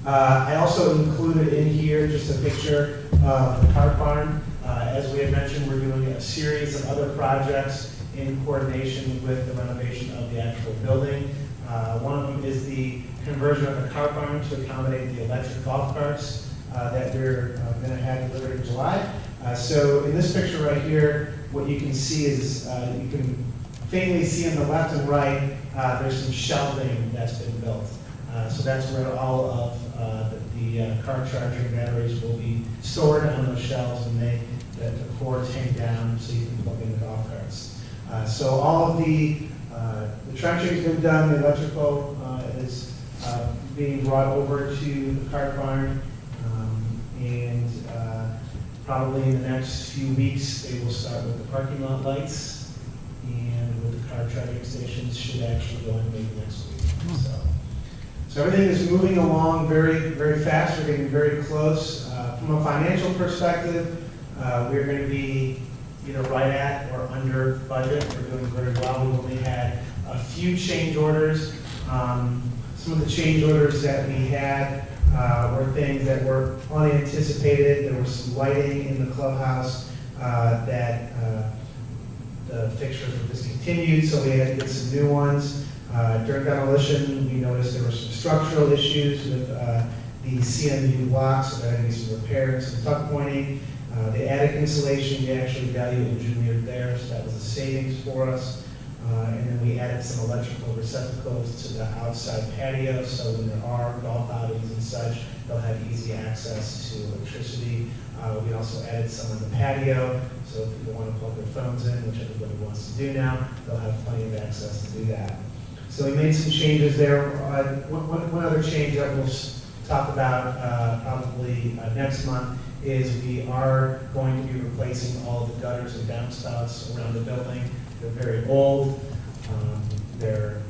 I also included in here just a picture of the cart barn. As we had mentioned, we're doing a series of other projects in coordination with the renovation of the actual building. One of them is the conversion of the cart barn to accommodate the electric golf carts that we're going to have delivered in July. So in this picture right here, what you can see is, you can faintly see on the left and right, there's some shelving that's been built. So that's where all of the car charging batteries will be stored on those shelves, and the cords hang down so you can plug in the golf carts. So all of the trenching's been done, the electrical is being brought over to the cart barn, and probably in the next few weeks they will start with the parking lot lights, and with the car charging stations should actually go in maybe next week. So everything is moving along very, very fast. We're getting very close. From a financial perspective, we're going to be either right at or under budget. We're doing very well. We've only had a few change orders. Some of the change orders that we had were things that were unanticipated. There was some lighting in the clubhouse that the fixtures were discontinued, so we had to get some new ones. During demolition, we noticed there were some structural issues with the CMU blocks, so there had to be some repairs, some tuck pointing. The attic insulation, we actually value engineered there, so that was a savings for us. And then we added some electrical receptacles to the outside patio, so when there are golf outings and such, they'll have easy access to electricity. We also added some on the patio, so if people want to plug their phones in, which everybody wants to do now, they'll have plenty of access to do that. So we made some changes there. One other change that we'll talk about probably next month is we are going to be replacing all of the gutters and downspouts around the building. They're very old. They're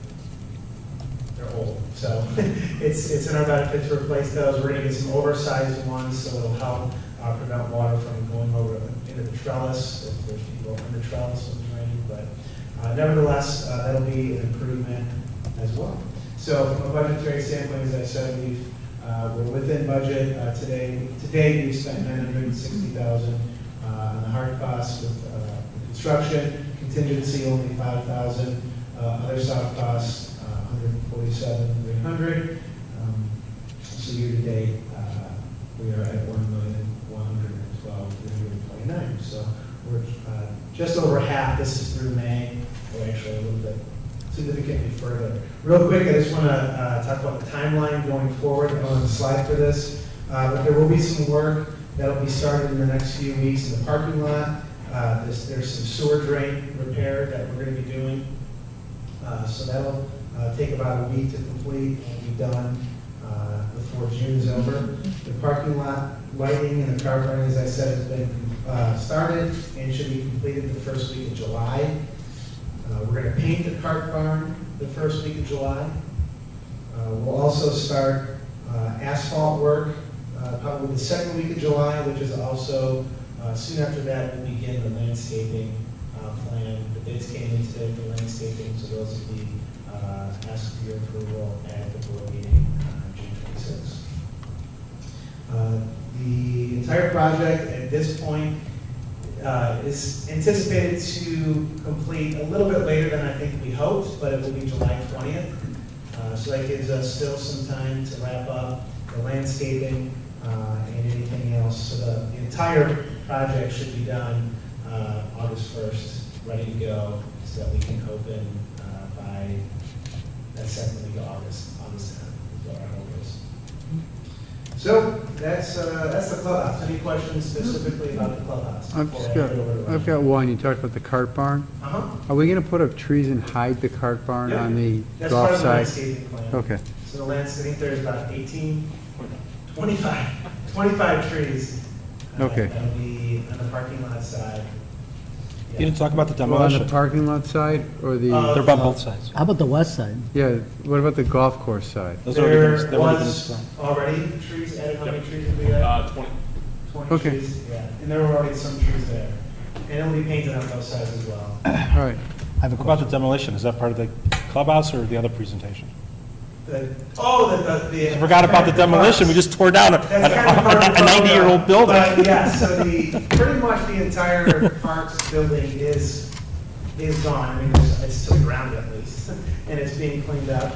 old. So it's in our benefit to replace those. We're going to get some oversized ones, so it'll help prevent water from going over into the trellis if there's people in the trellis when it's raining. But nevertheless, that'll be an improvement as well. So from a budgetary standpoint, as I said, we're within budget. Today we spent $960,000 on the hard costs with construction, contingency only $5,000, other soft costs $147,300. So year to date we are at $1,112,329. So we're just over half. This is through May, or actually a little bit significantly further. Real quick, I just want to talk about the timeline going forward. I don't have a slide for this, but there will be some work that will be started in the next few weeks in the parking lot. There's some sewer drain repair that we're going to be doing. So that'll take about a week to complete and be done. before June is over. The parking lot lighting and the car burning, as I said, has been started and should be completed the first week of July. We're going to paint the cart barn the first week of July. We'll also start asphalt work probably the second week of July, which is also, soon after that, we'll begin the landscaping plan. The bids came in today for landscaping, so those will be asked for your approval at the board meeting on June 26th. The entire project at this point is anticipated to complete a little bit later than I think we hoped, but it will be July 20th. So that gives us still some time to wrap up the landscaping and anything else. So the entire project should be done August 1st, ready to go, so that we can open by that second week of August 10th is what our hope is. So that's the clubhouse. Any questions specifically about the clubhouse? I've got one. You talked about the cart barn. Are we going to put up trees and hide the cart barn on the That's golf part of the side? landscaping plan. Okay. So the landscaping, there's about 25 trees. Okay. That'll be on the parking lot side. You didn't talk about the Well, on the demolition. parking lot side or the? They're on both sides. How about the west side? Yeah, what about the golf course side? Those are already been- There they've already been was installed. already trees added. How many trees did we add? 20. 20 Okay. trees, yeah. And there were already some trees there. And it'll be painted on both sides as well. All right. I have a What about the question. demolition? Is that part of the clubhouse or the other presentation? The I forgot about the demolition. We just tore down a That's kind of part of the 90-year-old building. But yeah, so pretty much the entire parks building is gone. I mean, it's to the ground at least, and it's being cleaned up.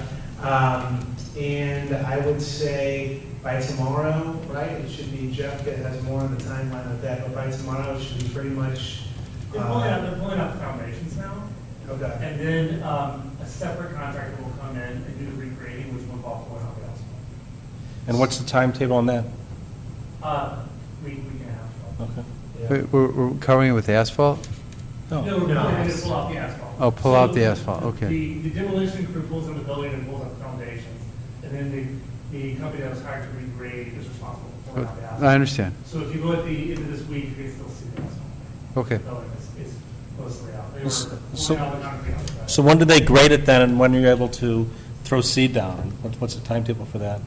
And I would say by tomorrow, right, it should be, Jeff that has more on the timeline of that, but by tomorrow, it should be pretty much. They're pulling out the foundations now, Okay. and then a separate contractor will come in and do the regrading, which will involve pulling out the asphalt. And what's the timetable on that? We can have. Okay. Yeah. Wait, We're covering it with asphalt? No, we're going to pull out the asphalt. Oh, pull out the So asphalt, okay. The demolition crew pulls in the building and pulls out the foundations, and then the company that was hired to regrade is responsible for pulling out the asphalt. I understand. So if you go at the end of this week, you can still see the asphalt. Okay. The building is mostly out. They were So- pulling out the concrete outside. So when do they grade it then, and when are you able to throw seed down? And what's the timetable for that?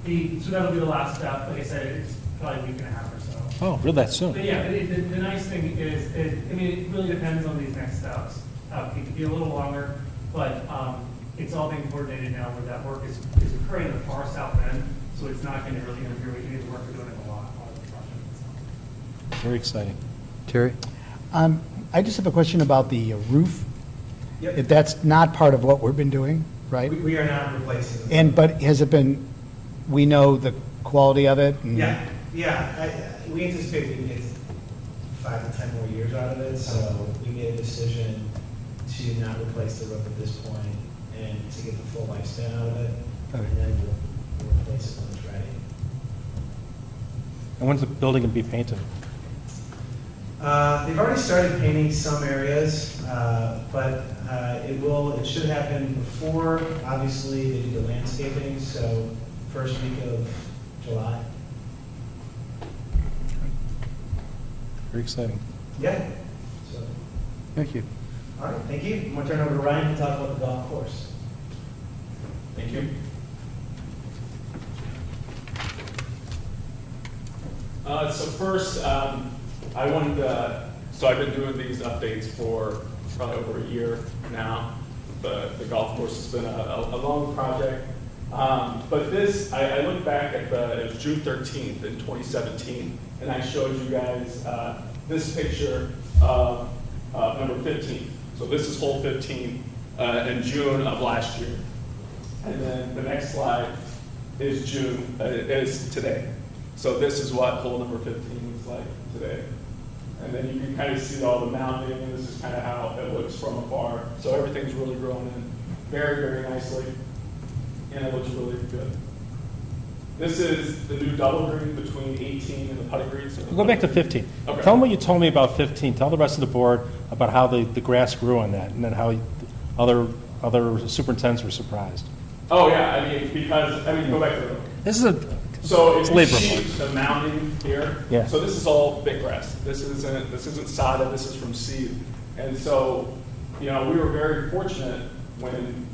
So that'll be the last step. Like I said, it's probably a week and a half or so. Oh, really that soon? But yeah, the nice thing is, I mean, it really depends on these next steps. It could be a little longer, but it's all being coordinated now where that work is occurring in the far south end, so it's not going to really interfere with any of the work we're doing in the lot of the project itself. Very exciting. Terry? I just have a question about the roof. Yep. If that's not part of what we've been doing, right? We are not replacing them. But has it been, we know the quality of it? and- Yeah. We anticipate we can get 5 to 10 more years out of it, so we made a decision to not replace the roof at this point and to get the full lifespan out of it, Okay. and then we'll replace it when it's ready. And when's the building going to be painted? They've already started painting some areas, but it should happen before, obviously, they do the landscaping, so first week of July. Very exciting. Yeah. So, Thank you. all right, thank you. I'm going to turn it over to Ryan to talk about the golf course. Thank you. So first, I wanted to, so I've been doing these updates for probably over a year now. The golf course has been a long project. But this, I look back at it was June 13th in 2017, and I showed you guys this picture of number 15. So this is hole 15 in June of last year. And then the next slide is is today. So this is what hole number 15 looks like today. And then you can kind of see all the mounting, and this is kind of how it looks from afar. So everything's really growing in very, very nicely, and it looks really good. This is the new double green between 18 and the putting green. So We'll go back to 15. Okay. Tell them what you told me about 15. Tell the rest of the board about how the grass grew on that, and then how other superintendents were surprised. Oh, yeah, I mean, because, I mean, go back to the. This is a, So It's if you labor see mode. the mounding here, Yeah. so this is all big grass. This isn't sodded, this is from seed. And so, you know, we were very fortunate when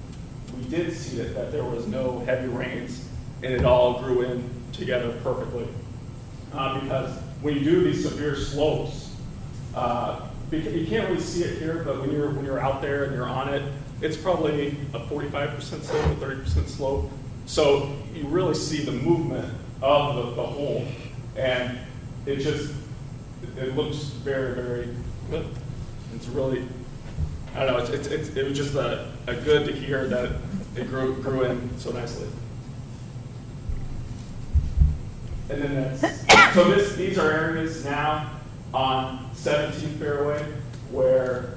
we did see it, that there was no heavy rains and it all grew in together perfectly. Because when you do these severe slopes, you can't really see it here, but when you're out there and you're on it, it's probably a 45% slope, a 30% slope. So you really see the movement of the hole, and it looks very, very good. It's really, I don't know, it was just a good to hear that it grew in so nicely. And then these are areas now on 17th fairway where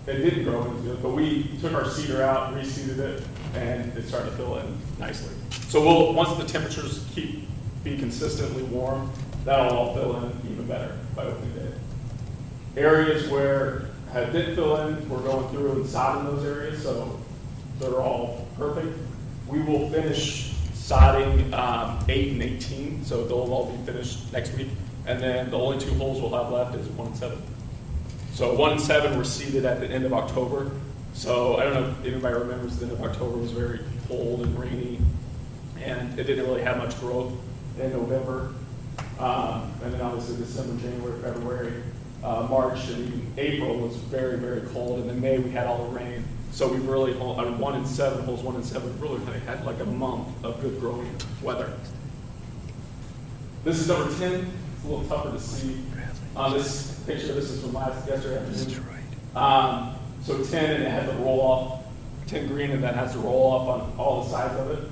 it didn't grow into it, but we took our seeder out, reseeded it, and it started to fill in nicely. So once the temperatures be consistently warm, that'll all fill in even better by opening day. Areas where it didn't fill in, we're going through and sodding those areas, so they're all perfect. We will finish sodding 8 and 18, so they'll all be finished next week. And then the only 2 holes we'll have left is 1 and 7. So 1 and 7 were seeded at the end of October. So I don't know if anybody remembers, the end of October was very cold and rainy, and it didn't really have much growth in November. And then obviously December, January, February, March, and even April was very, very cold. And then May we had all the rain. So we really, 1 and 7, holes 1 and 7 really kind of had like a month of good growing weather. This is number 10. It's a little tougher to see on this picture. This is from yesterday afternoon. So 10, and it has a roll off, 10 green, and that has a roll off on all the sides of it.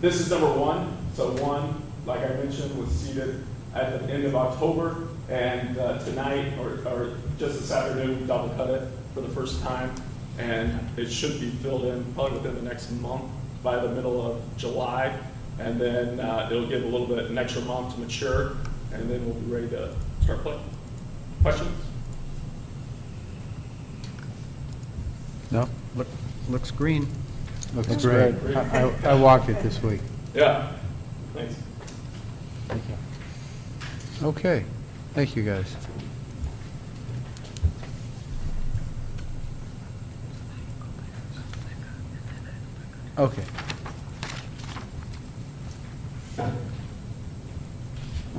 This is number 1. So 1, like I mentioned, was seeded at the end of October, and tonight, or just this afternoon, we double cut it for the first time, and it should be filled in probably within the next month, by the middle of July, and then it'll give a little bit, an extra month to mature, and then we'll be ready to start playing. Questions? No, looks green. Looks great. I walked it this week. Yeah. Thanks. thank you. Okay, thank you, guys. Okay.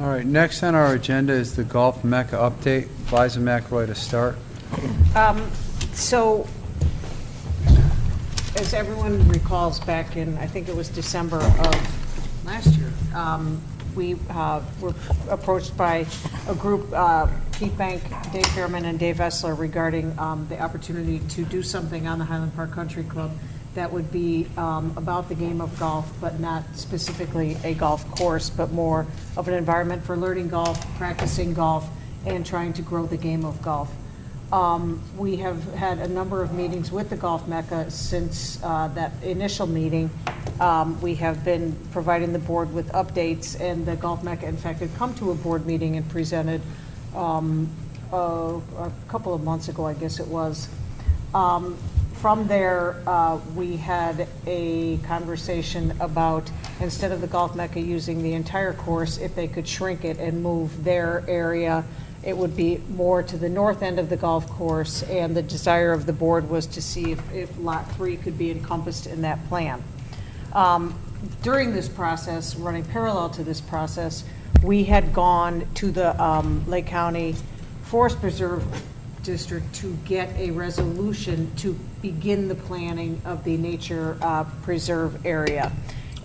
All right, next on our agenda is the Golf Mecca update. Liza McRoy to start. So, as everyone recalls, back in, I think it was December of last year, we were approached by a group, Keith Bank, Dave Fairman, and Dave Essler, regarding the opportunity to do something on the Highland Park Country Club that would be about the game of golf, but not specifically a golf course, but more of an environment for learning golf, practicing golf, and trying to grow the game of golf. We have had a number of meetings with the Golf Mecca since that initial meeting. We have been providing the board with updates, and the Golf Mecca, in fact, had come to a board meeting and presented a couple of months ago, I guess it was. From there, we had a conversation about, instead of the Golf Mecca using the entire course, if they could shrink it and move their area, it would be more to the north end of the golf course, and the desire of the board was to see if Lot 3 could be encompassed in that plan. During this process, running parallel to this process, we had gone to the Lake County Forest Preserve District to get a resolution to begin the planning of the nature preserve area.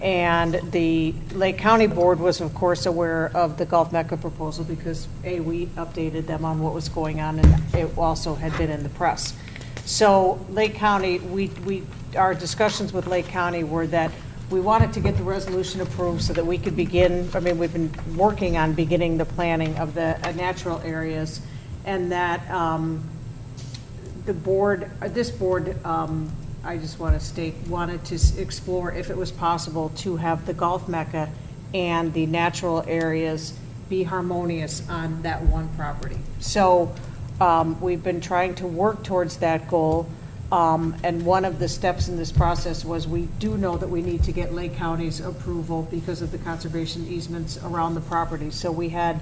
And the Lake County Board was, of course, aware of the Golf Mecca proposal because, A, we updated them on what was going on, and it also had been in the press. So Lake County, our discussions with Lake County were that we wanted to get the resolution approved so that we could begin, I mean, we've been working on beginning the planning of the natural areas, and that the board, this board, I just want to state, wanted to explore if it was possible to have the Golf Mecca and the natural areas be harmonious on that one property. So we've been trying to work towards that goal. And one of the steps in this process was we do know that we need to get Lake County's approval because of the conservation easements around the property. So we had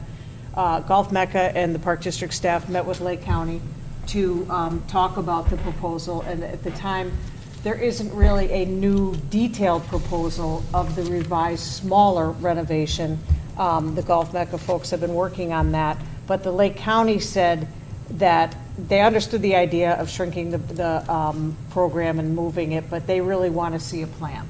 Gulf Mecca and the Park District staff met with Lake County to talk about the proposal. And at the time, there isn't really a new detailed proposal of the revised smaller renovation. The Gulf Mecca folks have been working on that. But the Lake County said that they understood the idea of shrinking the program and moving it, but they really want to see a plan.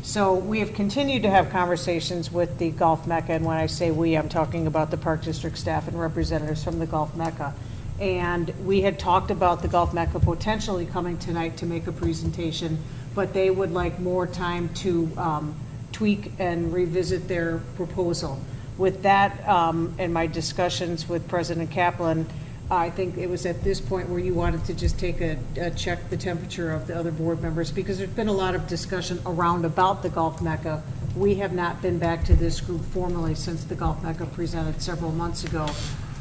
So we have continued to have conversations with the Gulf Mecca, and when I say we, I'm talking about the Park District staff and representatives from the Gulf Mecca. And we had talked about the Gulf Mecca potentially coming tonight to make a presentation, but they would like more time to tweak and revisit their proposal. With that, and my discussions with President Kaplan, I think it was at this point where you wanted to just take a check the temperature of the other board members, because there's been a lot of discussion around about the Gulf Mecca. We have not been back to this group formally since the Gulf Mecca presented several months ago,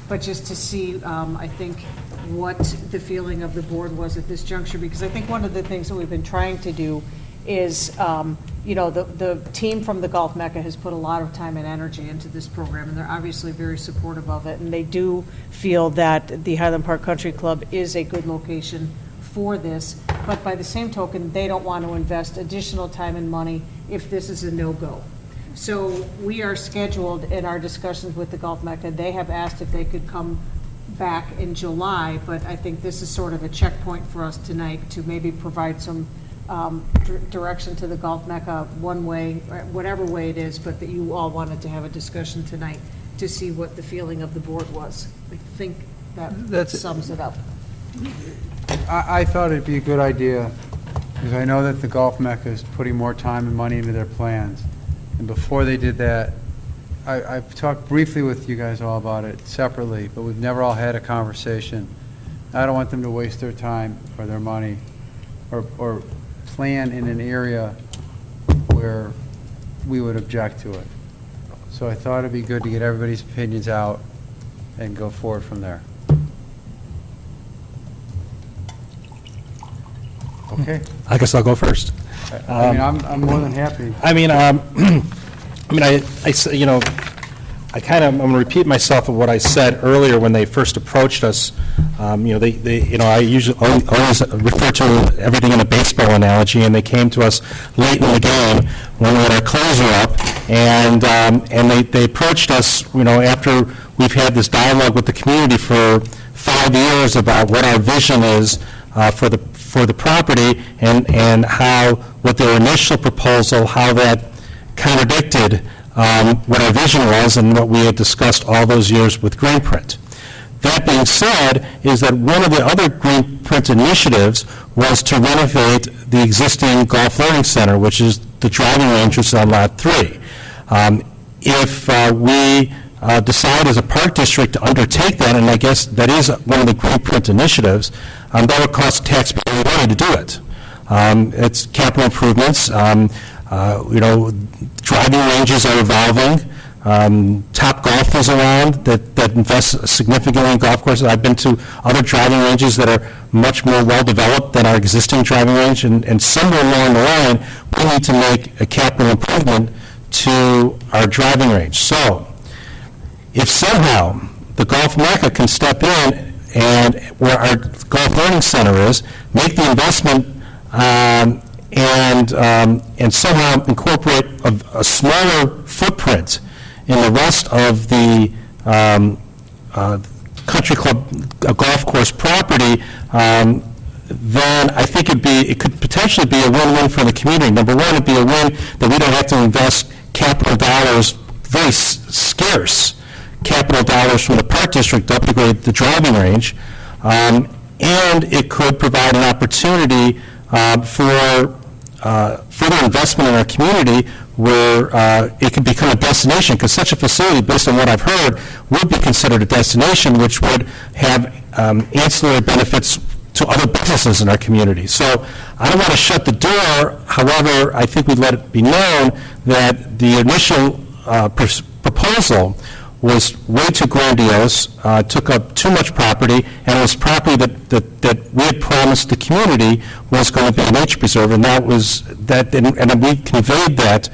but just to see, I think, what the feeling of the board was at this juncture, because I think one of the things that we've been trying to do is, you know, the team from the Gulf Mecca has put a lot of time and energy into this program, and they're obviously very supportive of it, and they do feel that the Highland Park Country Club is a good location for this, but by the same token, they don't want to invest additional time and money if this is a no-go. So we are scheduled in our discussions with the Gulf Mecca. They have asked if they could come back in July, but I think this is sort of a checkpoint for us tonight to maybe provide some direction to the Gulf Mecca one way, whatever way it is, but that you all wanted to have a discussion tonight to see what the feeling of the board was. I think that sums it up. I thought it'd be a good idea, because I know that the Gulf Mecca is putting more time and money into their plans. And before they did that, I've talked briefly with you guys all about it separately, but we've never all had a conversation. I don't want them to waste their time or their money or plan in an area where we would object to it. So I thought it'd be good to get everybody's opinions out and go forward from there. Okay. I guess I'll go first. I mean, I'm more than happy. I mean, you know, I'm going to repeat myself of what I said earlier when they first approached us. You know, I usually always refer to everything in a baseball analogy, and they came to us late in the game when we had our closer up, and they approached us, you know, after we've had this dialogue with the community for 5 years about what our vision is for the property, and how, what their initial proposal, how that contradicted what our vision was and what we had discussed all those years with Greenprint. That being said, is that one of the other Greenprint initiatives was to renovate the existing Golf Learning Center, which is the driving range which is on Lot 3. If we decide as a park district to undertake that, and I guess that is one of the Greenprint initiatives, that would cost taxpayer money to do it. It's capital improvements. You know, driving ranges are evolving. Top Golf is around that invests significantly in golf courses. I've been to other driving ranges that are much more well-developed than our existing driving range, and somewhere along the line, we need to make a capital improvement to our driving range. So, if somehow the Golf Mecca can step in and where our Golf Learning Center is, make the investment and somehow incorporate a smaller footprint in the rest of the country club golf course property, then I think it could potentially be a win-win for the community. Number one, it'd be a win that we don't have to invest capital dollars, very scarce capital dollars from the park district to upgrade the driving range, and it could provide an opportunity for further investment in our community where it could become a destination, because such a facility, based on what I've heard, would be considered a destination, which would have ancillary benefits to other businesses in our community. So I don't want to shut the door. However, I think we'd let it be known that the initial proposal was way too grandiose, took up too much property, and it was property that we had promised the community was going to be a nature preserve, and that was, and we conveyed that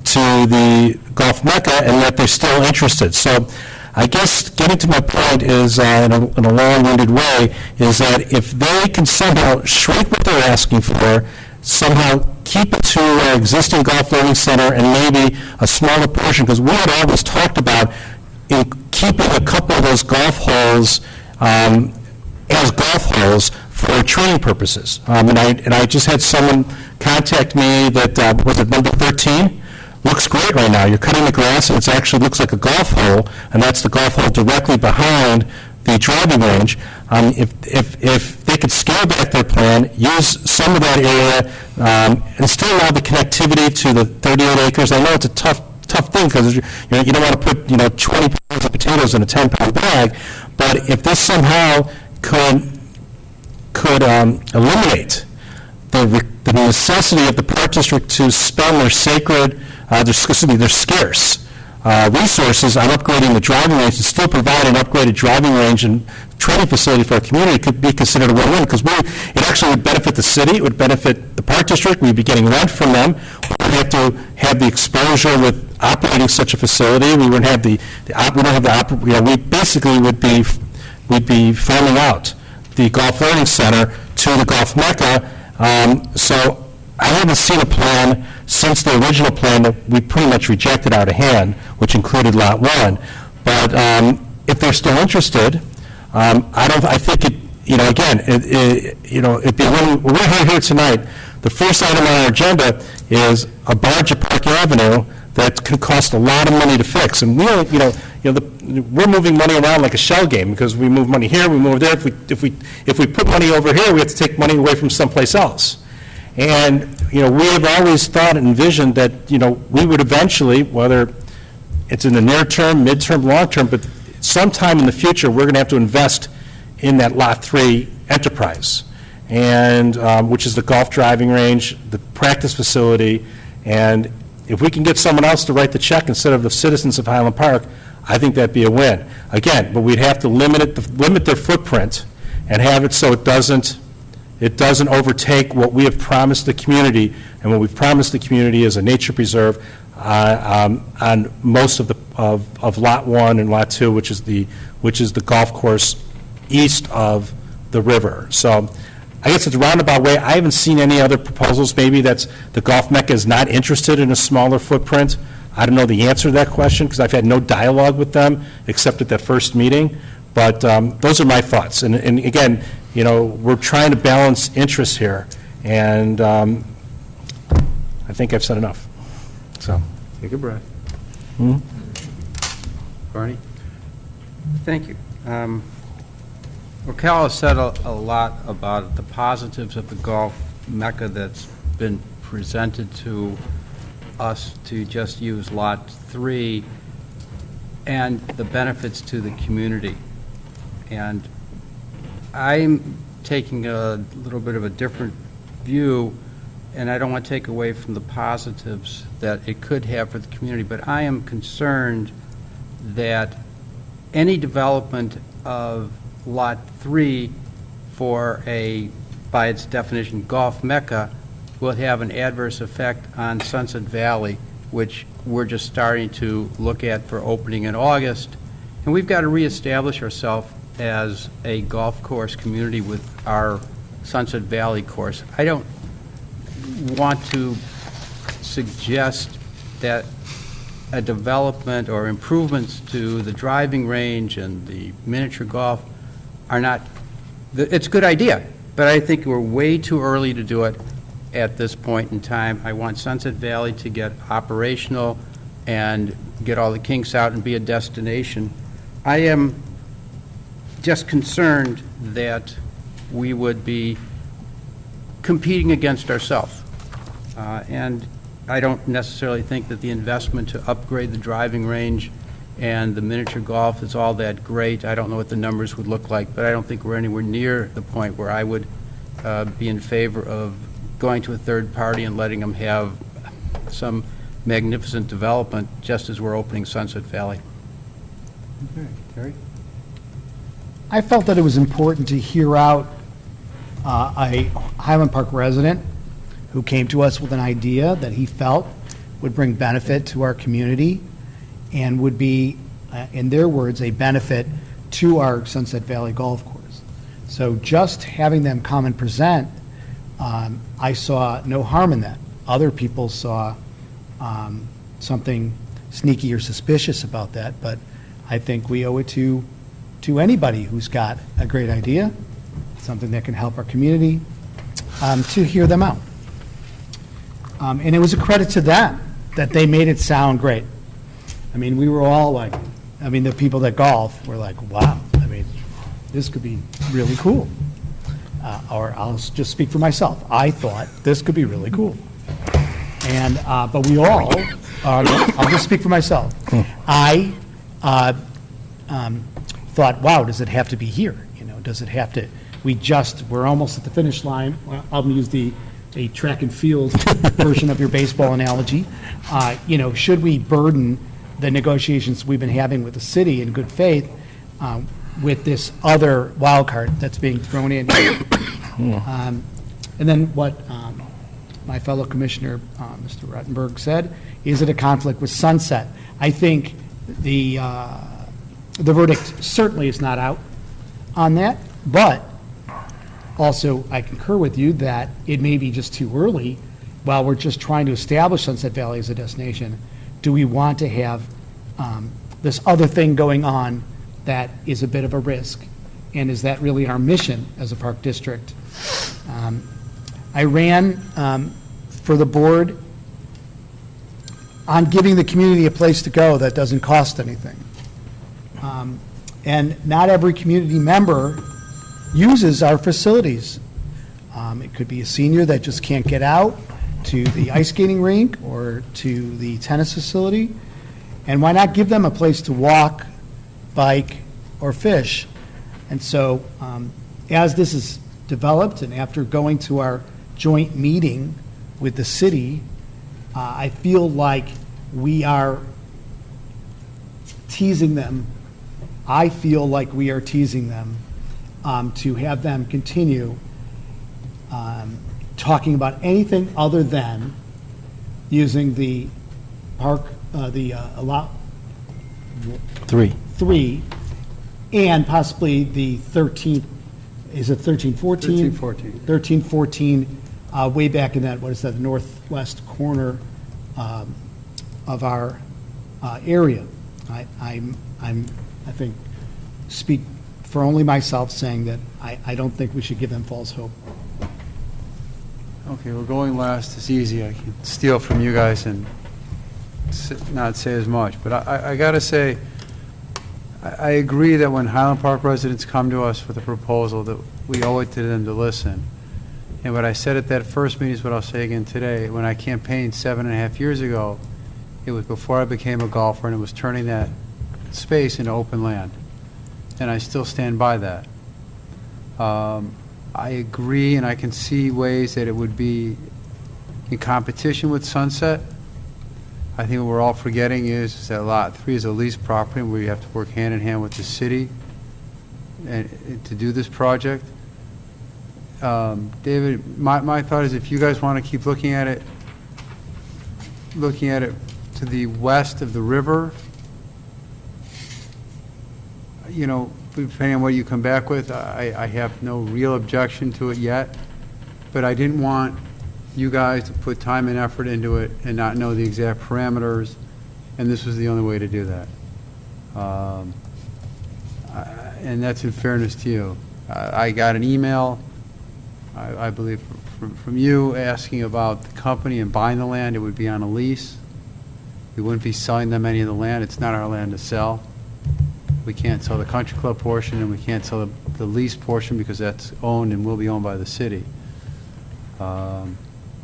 to the Gulf Mecca, and that they're still interested. So I guess getting to my point is, in a long-winded way, is that if they can somehow shrink what they're asking for, somehow keep it to our existing golf learning center and maybe a smaller portion, because we had always talked about in keeping a couple of those golf holes as golf holes for training purposes. And I just had someone contact me that, was it number 13? Looks great right now. You're cutting the grass, and it actually looks like a golf hole, and that's the golf hole directly behind the driving range. If they could scale back their plan, use some of that area, and still allow the connectivity to the 38 acres. I know it's a tough thing, because you don't want to put 20 pounds of potatoes in a 10-pound bag, but if this somehow could eliminate the necessity of the Park District to spend their their scarce resources on upgrading the driving range and still provide an upgraded driving range and training facility for our community, could be considered a win-win, because it actually would benefit the city, it would benefit the Park District, we'd be getting rent from them, we wouldn't have to have the exposure with operating such a facility, we wouldn't have we basically we'd be farming out the Golf Learning Center to the Golf Mecca. So I haven't seen a plan since the original plan that we pretty much rejected out of hand, which included Lot 1. But if they're still interested, I think it'd be when we're here tonight, the first item on our agenda is a barge at Park Avenue that could cost a lot of money to fix. And we're moving money around like a shell game, because we move money here, we move there. If we put money over here, we have to take money away from someplace else. And we have always thought and envisioned that we would eventually, whether it's in the near term, mid-term, long-term, but sometime in the future, we're going to have to invest in that Lot 3 enterprise, and which is the golf driving range, the practice facility, and if we can get someone else to write the check instead of the citizens of Highland Park, I think that'd be a win. Again, but we'd have to limit their footprint and have it so it doesn't overtake what we have promised the community, and what we've promised the community is a nature preserve on most of Lot 1 and Lot 2, which is the golf course east of the river. So I guess it's a roundabout way. I haven't seen any other proposals. Maybe that's the Golf Mecca is not interested in a smaller footprint. I don't know the answer to that question, because I've had no dialogue with them except at that first meeting. But those are my thoughts. And again, we're trying to balance interests here, and I think I've said enough. So, Take a breath. Barney? Thank you. Well, Cal has said a lot about the positives of the Golf Mecca that's been presented to us to just use Lot 3, and the benefits to the community. And I'm taking a little bit of a different view, and I don't want to take away from the positives that it could have for the community, but I am concerned that any development of Lot 3 for by its definition, Golf Mecca, will have an adverse effect on Sunset Valley, which we're just starting to look at for opening in August. And we've got to reestablish ourselves as a golf course community with our Sunset Valley course. I don't want to suggest that a development or improvements to the driving range and the miniature golf are not, it's a good idea, but I think we're way too early to do it at this point in time. I want Sunset Valley to get operational and get all the kinks out and be a destination. I am just concerned that we would be competing against ourselves. And I don't necessarily think that the investment to upgrade the driving range and the miniature golf is all that great. I don't know what the numbers would look like, but I don't think we're anywhere near the point where I would be in favor of going to a third party and letting them have some magnificent development just as we're opening Sunset Valley. Okay, Terry? I felt that it was important to hear out a Highland Park resident who came to us with an idea that he felt would bring benefit to our community and would be, in their words, a benefit to our Sunset Valley Golf Course. So just having them come and present, I saw no harm in that. Other people saw something sneaky or suspicious about that, but I think we owe it to anybody who's got a great idea, something that can help our community, to hear them out. And it was a credit to them that they made it sound great. I mean, we were all like, the people that golf were like, wow, this could be really cool. Or I'll just speak for myself. I thought this could be really cool. And, but we all, I'll just speak for myself. I thought, wow, does it have to be here? Does it have to, we're almost at the finish line. Well, I'll use a track and field version of your baseball analogy. Should we burden the negotiations we've been having with the city in good faith with this other wild card that's being thrown in? And then what my fellow commissioner, Mr. Ruttenberg, said, is it a conflict with Sunset? I think the verdict certainly is not out on that, but also I concur with you that it may be just too early while we're just trying to establish Sunset Valley as a destination. Do we want to have this other thing going on that is a bit of a risk? And is that really our mission as a park district? I ran for the board on giving the community a place to go that doesn't cost anything. And not every community member uses our facilities. It could be a senior that just can't get out to the ice skating rink or to the tennis facility. And why not give them a place to walk, bike, or fish? And so as this is developed and after going to our joint meeting with the city, I feel like we are teasing them. I feel like we are teasing them to have them continue talking about anything other than using the park, lot 3, and possibly the 13th, is it 13, 14? 13, 14, way back in that, what is that, the northwest corner of our area. I think, speak for only myself saying that I don't think we should give them false hope. Okay, well, going last is easy. I can steal from you guys and not say as much. But I got to say, I agree that when Highland Park residents come to us with a proposal, that we owe it to them to listen. And what I said at that first meeting is what I'll say again today. When I campaigned 7.5 years ago, it was before I became a golfer, and it was turning that space into open land. And I still stand by that. I agree, and I can see ways that it would be in competition with Sunset. I think what we're all forgetting is that Lot 3 is a leased property where you have to work hand in hand with the city and to do this project. David, my thought is if you guys want to keep looking at it to the west of the river, depending on what you come back with, I have no real objection to it yet, but I didn't want you guys to put time and effort into it and not know the exact parameters, and this was the only way to do that. And that's in fairness to you. I got an email, I believe, from you asking about the company and buying the land. It would be on a lease. We wouldn't be selling them any of the land. It's not our land to sell. We can't sell the country club portion, and we can't sell the lease portion because that's owned and will be owned by the city.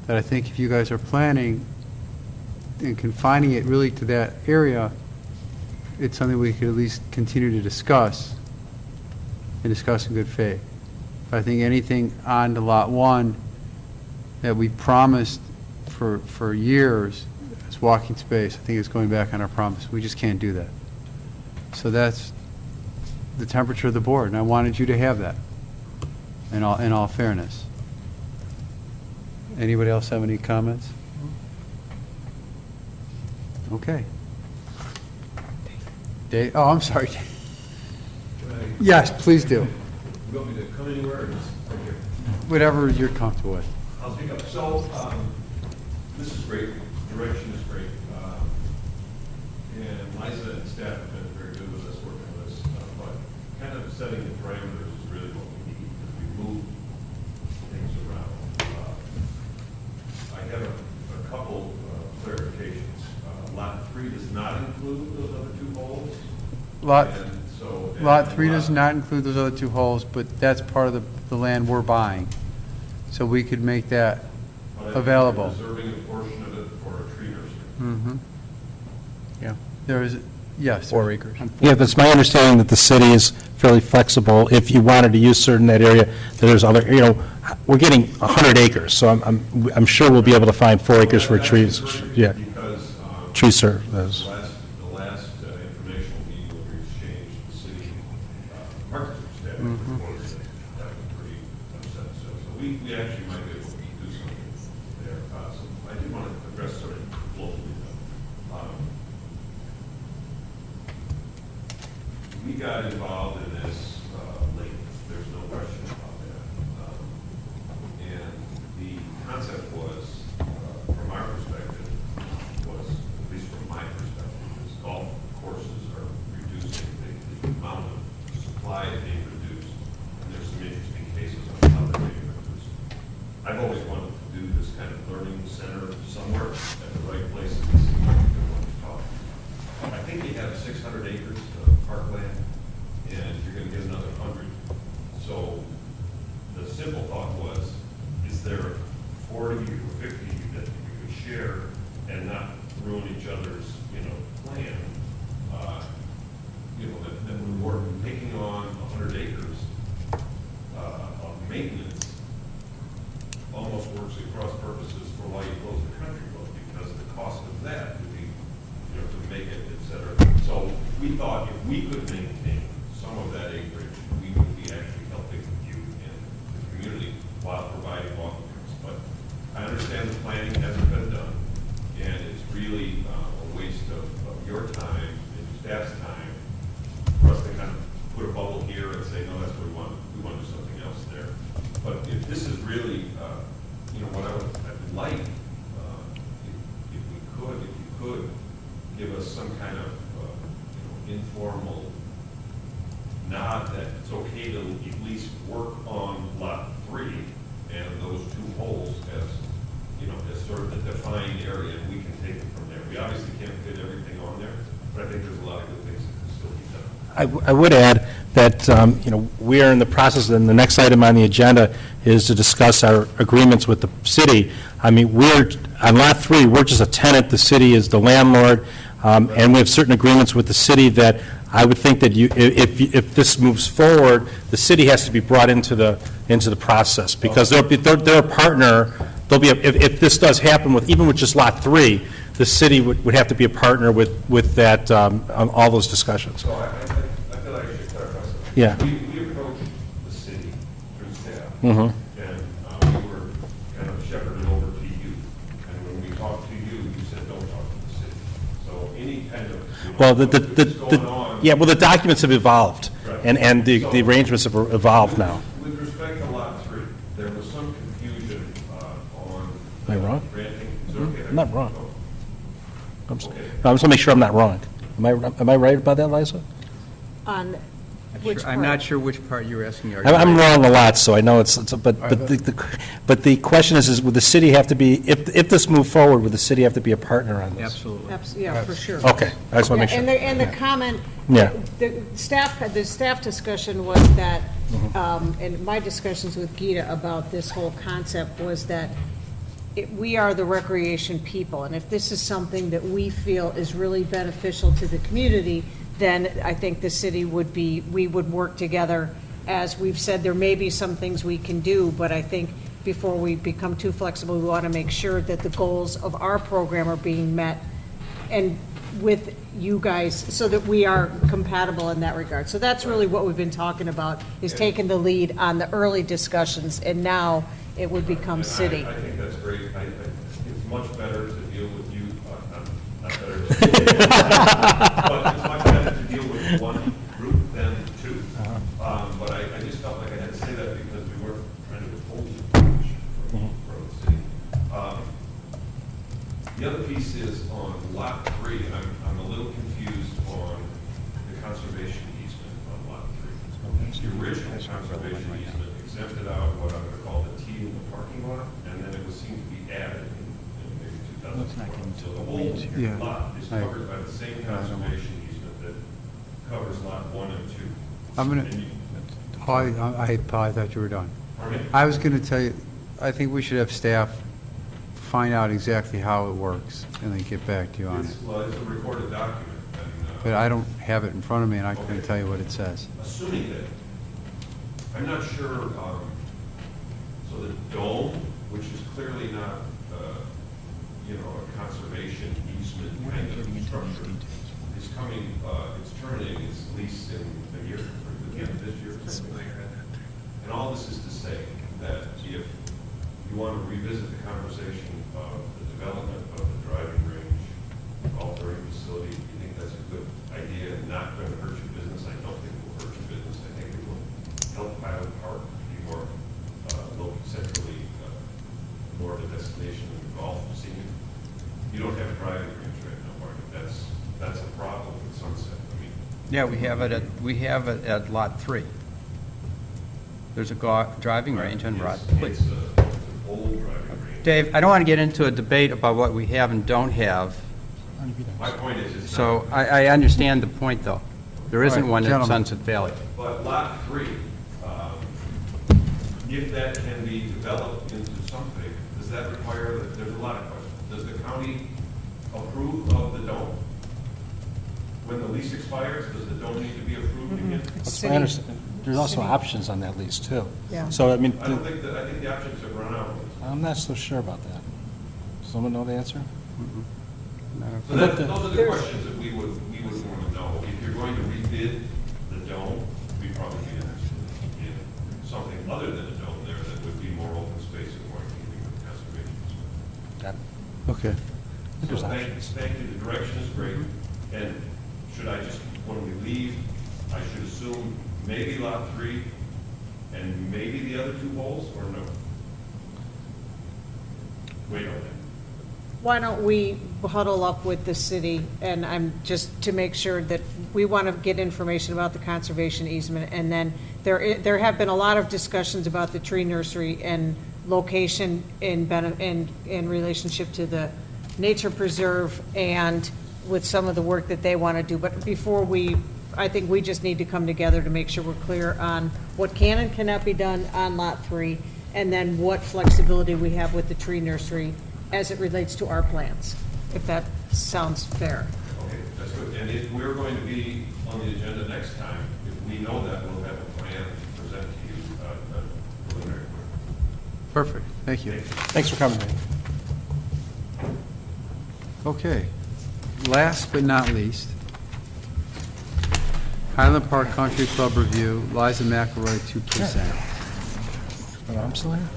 But I think if you guys are planning and confining it really to that area, it's something we could at least continue to discuss and discuss in good faith. But I think anything on to Lot 1 that we promised for years as walking space, I think it's going back on our promise. We just can't do that. So that's the temperature of the board, and I wanted you to have that, in all fairness. Anybody else have any comments? Okay. Dave, oh, I'm sorry. Yes, please do. You want me to come anywhere or just right here? Whatever you're comfortable with. I'll speak up. So, this is great, direction is great. And Liza and staff have been very good with us working on this, but kind of setting the parameters is really what we need, because we move things around. I have a couple clarifications. Lot 3 does not include those other 2 holes. Lot 3 does not include those other 2 holes, but that's part of the land we're buying. So we could make that available. Reserving a portion of it for a tree nursery. Mm-hmm. Yeah. There is, yes. 4 acres. Yeah, that's my understanding that the city is fairly flexible. If you wanted to use certain that area, there's other, we're getting 100 acres, so I'm sure we'll be able to find 4 acres for trees. Yeah. Because, Tree serve. the last informational meeting where we exchanged the city market staff reports, that was pretty upset. So we actually might be able to do something there. So I did want to address sort of globally though. We got involved in this late. There's no question about that. And the concept was, from our perspective, was, at least from my perspective, is golf courses are reducing the amount of supply being reduced. And there's some interesting cases on how they're being reduced. I've always wanted to do this kind of learning center somewhere at the right place in the city where we want to talk. I think you have 600 acres of parkland, and you're going to get another 100. So the simple thought was, is there 40 or 50 that we could share and not ruin each other's, plan? That would work. Taking on 100 acres of maintenance almost works at cross purposes for why you close the country club, because the cost of that would be, to make it, et cetera. So we thought if we could maintain some of that acreage, we would be actually helping you and the community while providing walking trails. But I understand the planning hasn't been done, and it's really a waste of your time and your staff's time for us to kind of put a bubble here and say, no, that's what we want to do something else there. But if this is really, what I would like, if you could give us some kind of, informal nod that it's okay to at least work on lot 3 and those 2 holes as, as sort of the defined area, and we can take it from there. We obviously can't fit everything on there, but I think there's a lot of good things that can still be done. I would add that, we are in the process, and the next item on the agenda is to discuss our agreements with the city. I mean, on Lot 3, we're just a tenant, the city is the landlord, and we have certain agreements with the city that I would think that if this moves forward, the city has to be brought into the process, because they're a partner. If this does happen even with just Lot 3, the city would have to be a partner with that, on all those discussions. So I feel like I should clarify something. Yeah. We approached the city through staff, Mm-hmm. and we were kind of shepherded over to you. And when we talked to you, you said, don't talk to the city. So any kind of, Well, what's going on. the documents have evolved, Right. and the arrangements have evolved now. With respect to lot 3, there was some confusion on. Am I wrong? Granting, is it okay? I'm not wrong. Oh, I'm just Okay. going to make sure I'm not wrong. Am I right about that, Liza? On which part? I'm not sure which part you're asking. I'm wrong a lot, so I know but right. the question is would the city have to be, if this moved forward, would the city have to be a partner on this? Absolutely. Yeah, for sure. Okay, I just want to make sure. And the comment, Yeah. the staff discussion was that, and my discussions with Gita about this whole concept was that we are the recreation people, and if this is something that we feel is really beneficial to the community, then I think the city we would work together. As we've said, there may be some things we can do, but I think before we become too flexible, we want to make sure that the goals of our program are being met. And with you guys so that we are compatible in that regard. So that's really what we've been talking about, is taking the lead on the early discussions, and now it would become And city. I think that's great. It's much better to deal with you, not better, but it's much better to deal with one group than two. But I just felt like I had to say that because we weren't trying to withhold you from the city. The other piece is on lot 3, I'm a little confused on the conservation easement on lot 3. The original conservation easement exempted out what I'm going to call the T in the parking lot, and then it was seemed to be added in maybe 2012. So the whole Yeah. lot is covered by the same conservation easement that covers lot 1 and 2. I'm gonna, And you- I thought you were done. Pardon me? I was gonna tell you, I think we should have staff find out exactly how it works and then get back to you on it. Well, it's a recorded document, and But I don't have it in front of me and I couldn't tell you what it says. assuming that, I'm not sure, so the dome, which is clearly not, a conservation easement kind of structure, is coming, it's terminating its lease in a year, or the end of this year. or something like that. And all this is to say that if you want to revisit the conversation of the development of the driving range, golf learning facility, you think that's a good idea and not going to hurt your business? I don't think it will hurt your business. I think it will help Highland Park be more centrally, more of a destination of golf scene. You don't have a driving range right now, Mark. That's a problem with Sunset. I mean, Yeah, we have it at Lot 3. There's a driving range on Lot 3. it's an old driving range. Dave, I don't want to get into a debate about what we have and don't have, My point is, it's so not, I understand the point, though. There isn't All right, one at gentlemen. Sunset Valley. but lot 3, if that can be developed into something, does that require, there's a lot of questions. Does the county approve of the dome? When the lease expires, does the dome need to be approved again? City- I understand. There's also City. options on that lease, too. Yeah. So, I mean, I don't think that, I think the options have run out. I'm not so sure about that. Does someone know the answer? So that, those are the questions that we would want to know. If you're going to rebid the dome, we'd probably be interested in something other than a dome there that would be more open space and more in keeping with conservation. That- Okay. So There's thank options. you, the direction is great. And should I just, when we leave, I should assume maybe lot 3 and maybe the other 2 holes, or no? Wait on that. Why don't we huddle up with the city, and I'm just to make sure that we want to get information about the conservation easement, and then there have been a lot of discussions about the tree nursery and location in relationship to the nature preserve and with some of the work that they want to do. But before I think we just need to come together to make sure we're clear on what can and cannot be done on Lot 3, and then what flexibility we have with the tree nursery as it relates to our plans, if that sounds fair. Okay, that's good. And if we're going to be on the agenda next time, if we know that, we'll have a plan to present to you, a preliminary plan. Perfect, thank you. Thanks for coming, Dave. Okay, last but not least, Highland Park Country Club Review, Liza McElroy, 2%. Oh, I'm still here?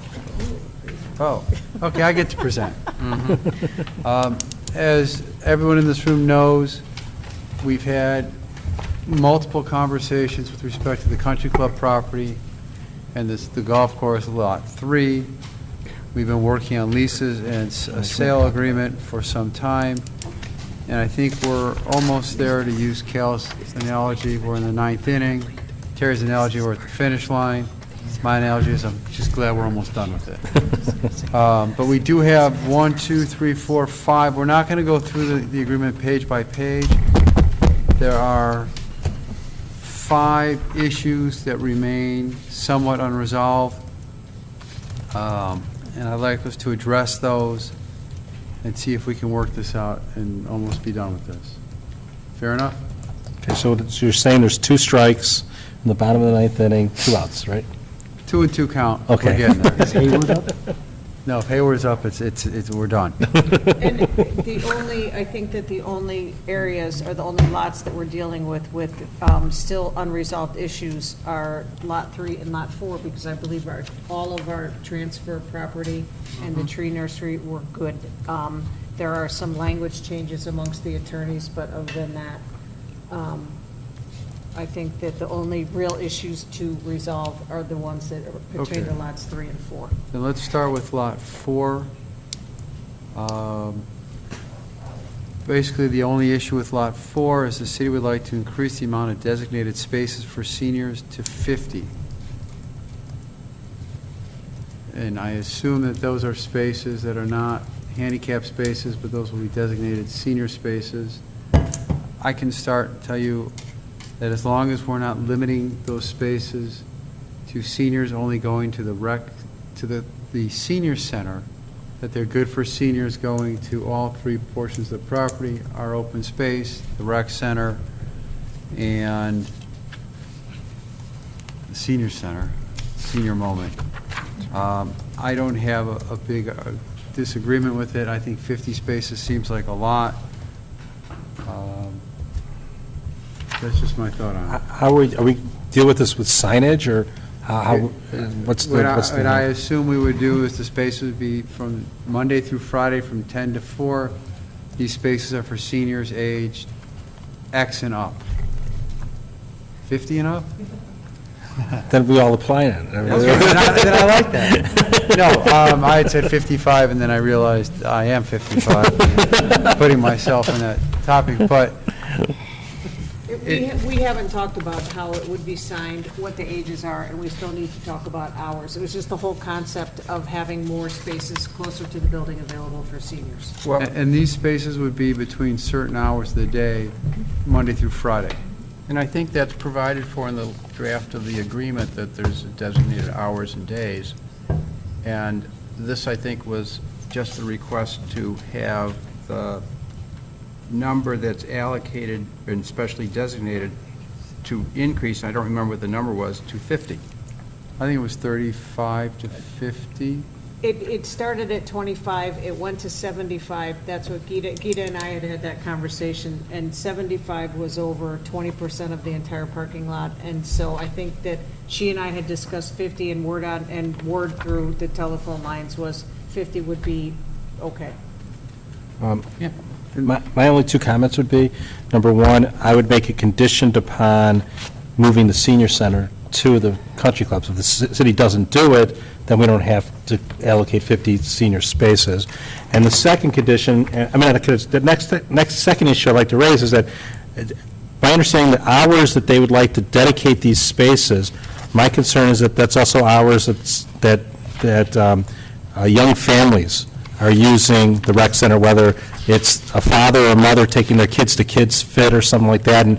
Oh, okay, I get to present. As everyone in this room knows, we've had multiple conversations with respect to the country club property and the golf course Lot 3. We've been working on leases and a sale agreement for some time, and I think we're almost there, to use Cal's analogy. We're in the 9th inning. Terry's analogy, we're at the finish line. My analogy is I'm just glad we're almost done with it. But we do have 1, 2, 3, 4, 5. We're not going to go through the agreement page by page. There are 5 issues that remain somewhat unresolved. And I'd like us to address those and see if we can work this out and almost be done with this. Fair enough? Okay, so you're saying there's 2 strikes in the bottom of the 9th inning, 2 outs, right? 2 and 2 count. Okay. We're getting there. Is Hayward up? No, if Hayward's up, we're done. And the only, I think that the only areas, or the only lots that we're dealing with still unresolved issues are Lot 3 and Lot 4, because I believe all of our transfer property and the tree nursery were good. There are some language changes amongst the attorneys, but other than that, I think that the only real issues to resolve are the ones that pertain to Okay. lots 3 and 4. Then let's start with Lot 4. Basically, the only issue with Lot 4 is the city would like to increase the amount of designated spaces for seniors to 50. And I assume that those are spaces that are not handicap spaces, but those will be designated senior spaces. I can tell you that as long as we're not limiting those spaces to seniors only going to the senior center, that they're good for seniors going to all three portions of the property, our open space, the rec center, and the senior center, senior moment. I don't have a big disagreement with it. I think 50 spaces seems like a lot. That's just my thought on it. How are we deal with this with signage, or what's the? What I assume we would do is the spaces would be from Monday through Friday from 10 to 4. These spaces are for seniors aged X and up. 50 and up? Then we all apply it. Then I like that. No, I had said 55, and then I realized I am 55, putting myself in that topic, but We haven't talked about how it would be signed, what the ages are, and we still need to talk about hours. It was just the whole concept of having more spaces closer to the building available for seniors. and these spaces would be between certain hours of the day, Monday through Friday. And I think that's provided for in the draft of the agreement, that there's designated hours and days. And this, I think, was just a request to have the number that's allocated and specially designated to increase, I don't remember what the number was, to 50. I think it was 35 to 50. It started at 25, it went to 75, that's what Gita and I had that conversation, and 75 was over 20% of the entire parking lot, and so I think that she and I had discussed 50, and word through the telephone lines was 50 would be okay. Yeah. My only two comments would be, number one, I would make it conditioned upon moving the senior center to the country clubs. If the city doesn't do it, then we don't have to allocate 50 senior spaces. And the second condition, the second issue I'd like to raise is that, by understanding the hours that they would like to dedicate these spaces, my concern is that that's also hours that young families are using the rec center, whether it's a father or mother taking their kids to Kids Fit or something like that. And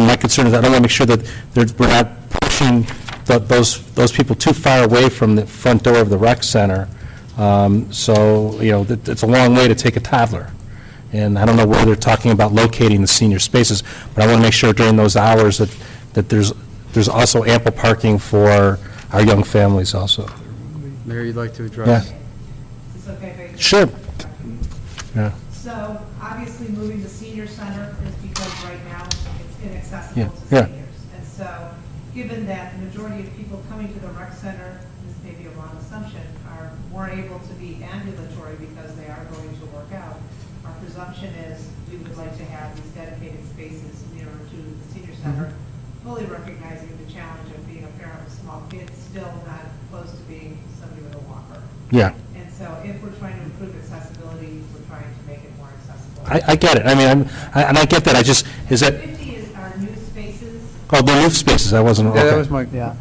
my concern is I don't want to make sure that we're not pushing those people too far away from the front door of the rec center. So, it's a long way to take a toddler. And I don't know where they're talking about locating the senior spaces, but I want to make sure during those hours that there's also ample parking for our young families also. Mayor, you'd like to address? Yeah. Is this okay if I just- Sure. Yeah. So obviously moving the senior center is because right now it's inaccessible Yeah, to yeah. seniors. And so, given that the majority of people coming to the rec center, this may be a wrong assumption, are more able to be ambulatory because they are going to work out, our presumption is we would like to have these dedicated spaces nearer to the senior center, fully recognizing the challenge of being a parent with small kids, still not close to being somebody with a walker. Yeah. And so if we're trying to improve accessibility, we're trying to make it more accessible. I get it. I mean, I get that. Is that, 50 is our new spaces. oh, the roof spaces, I wasn't, okay. Yeah, that was my, Yeah.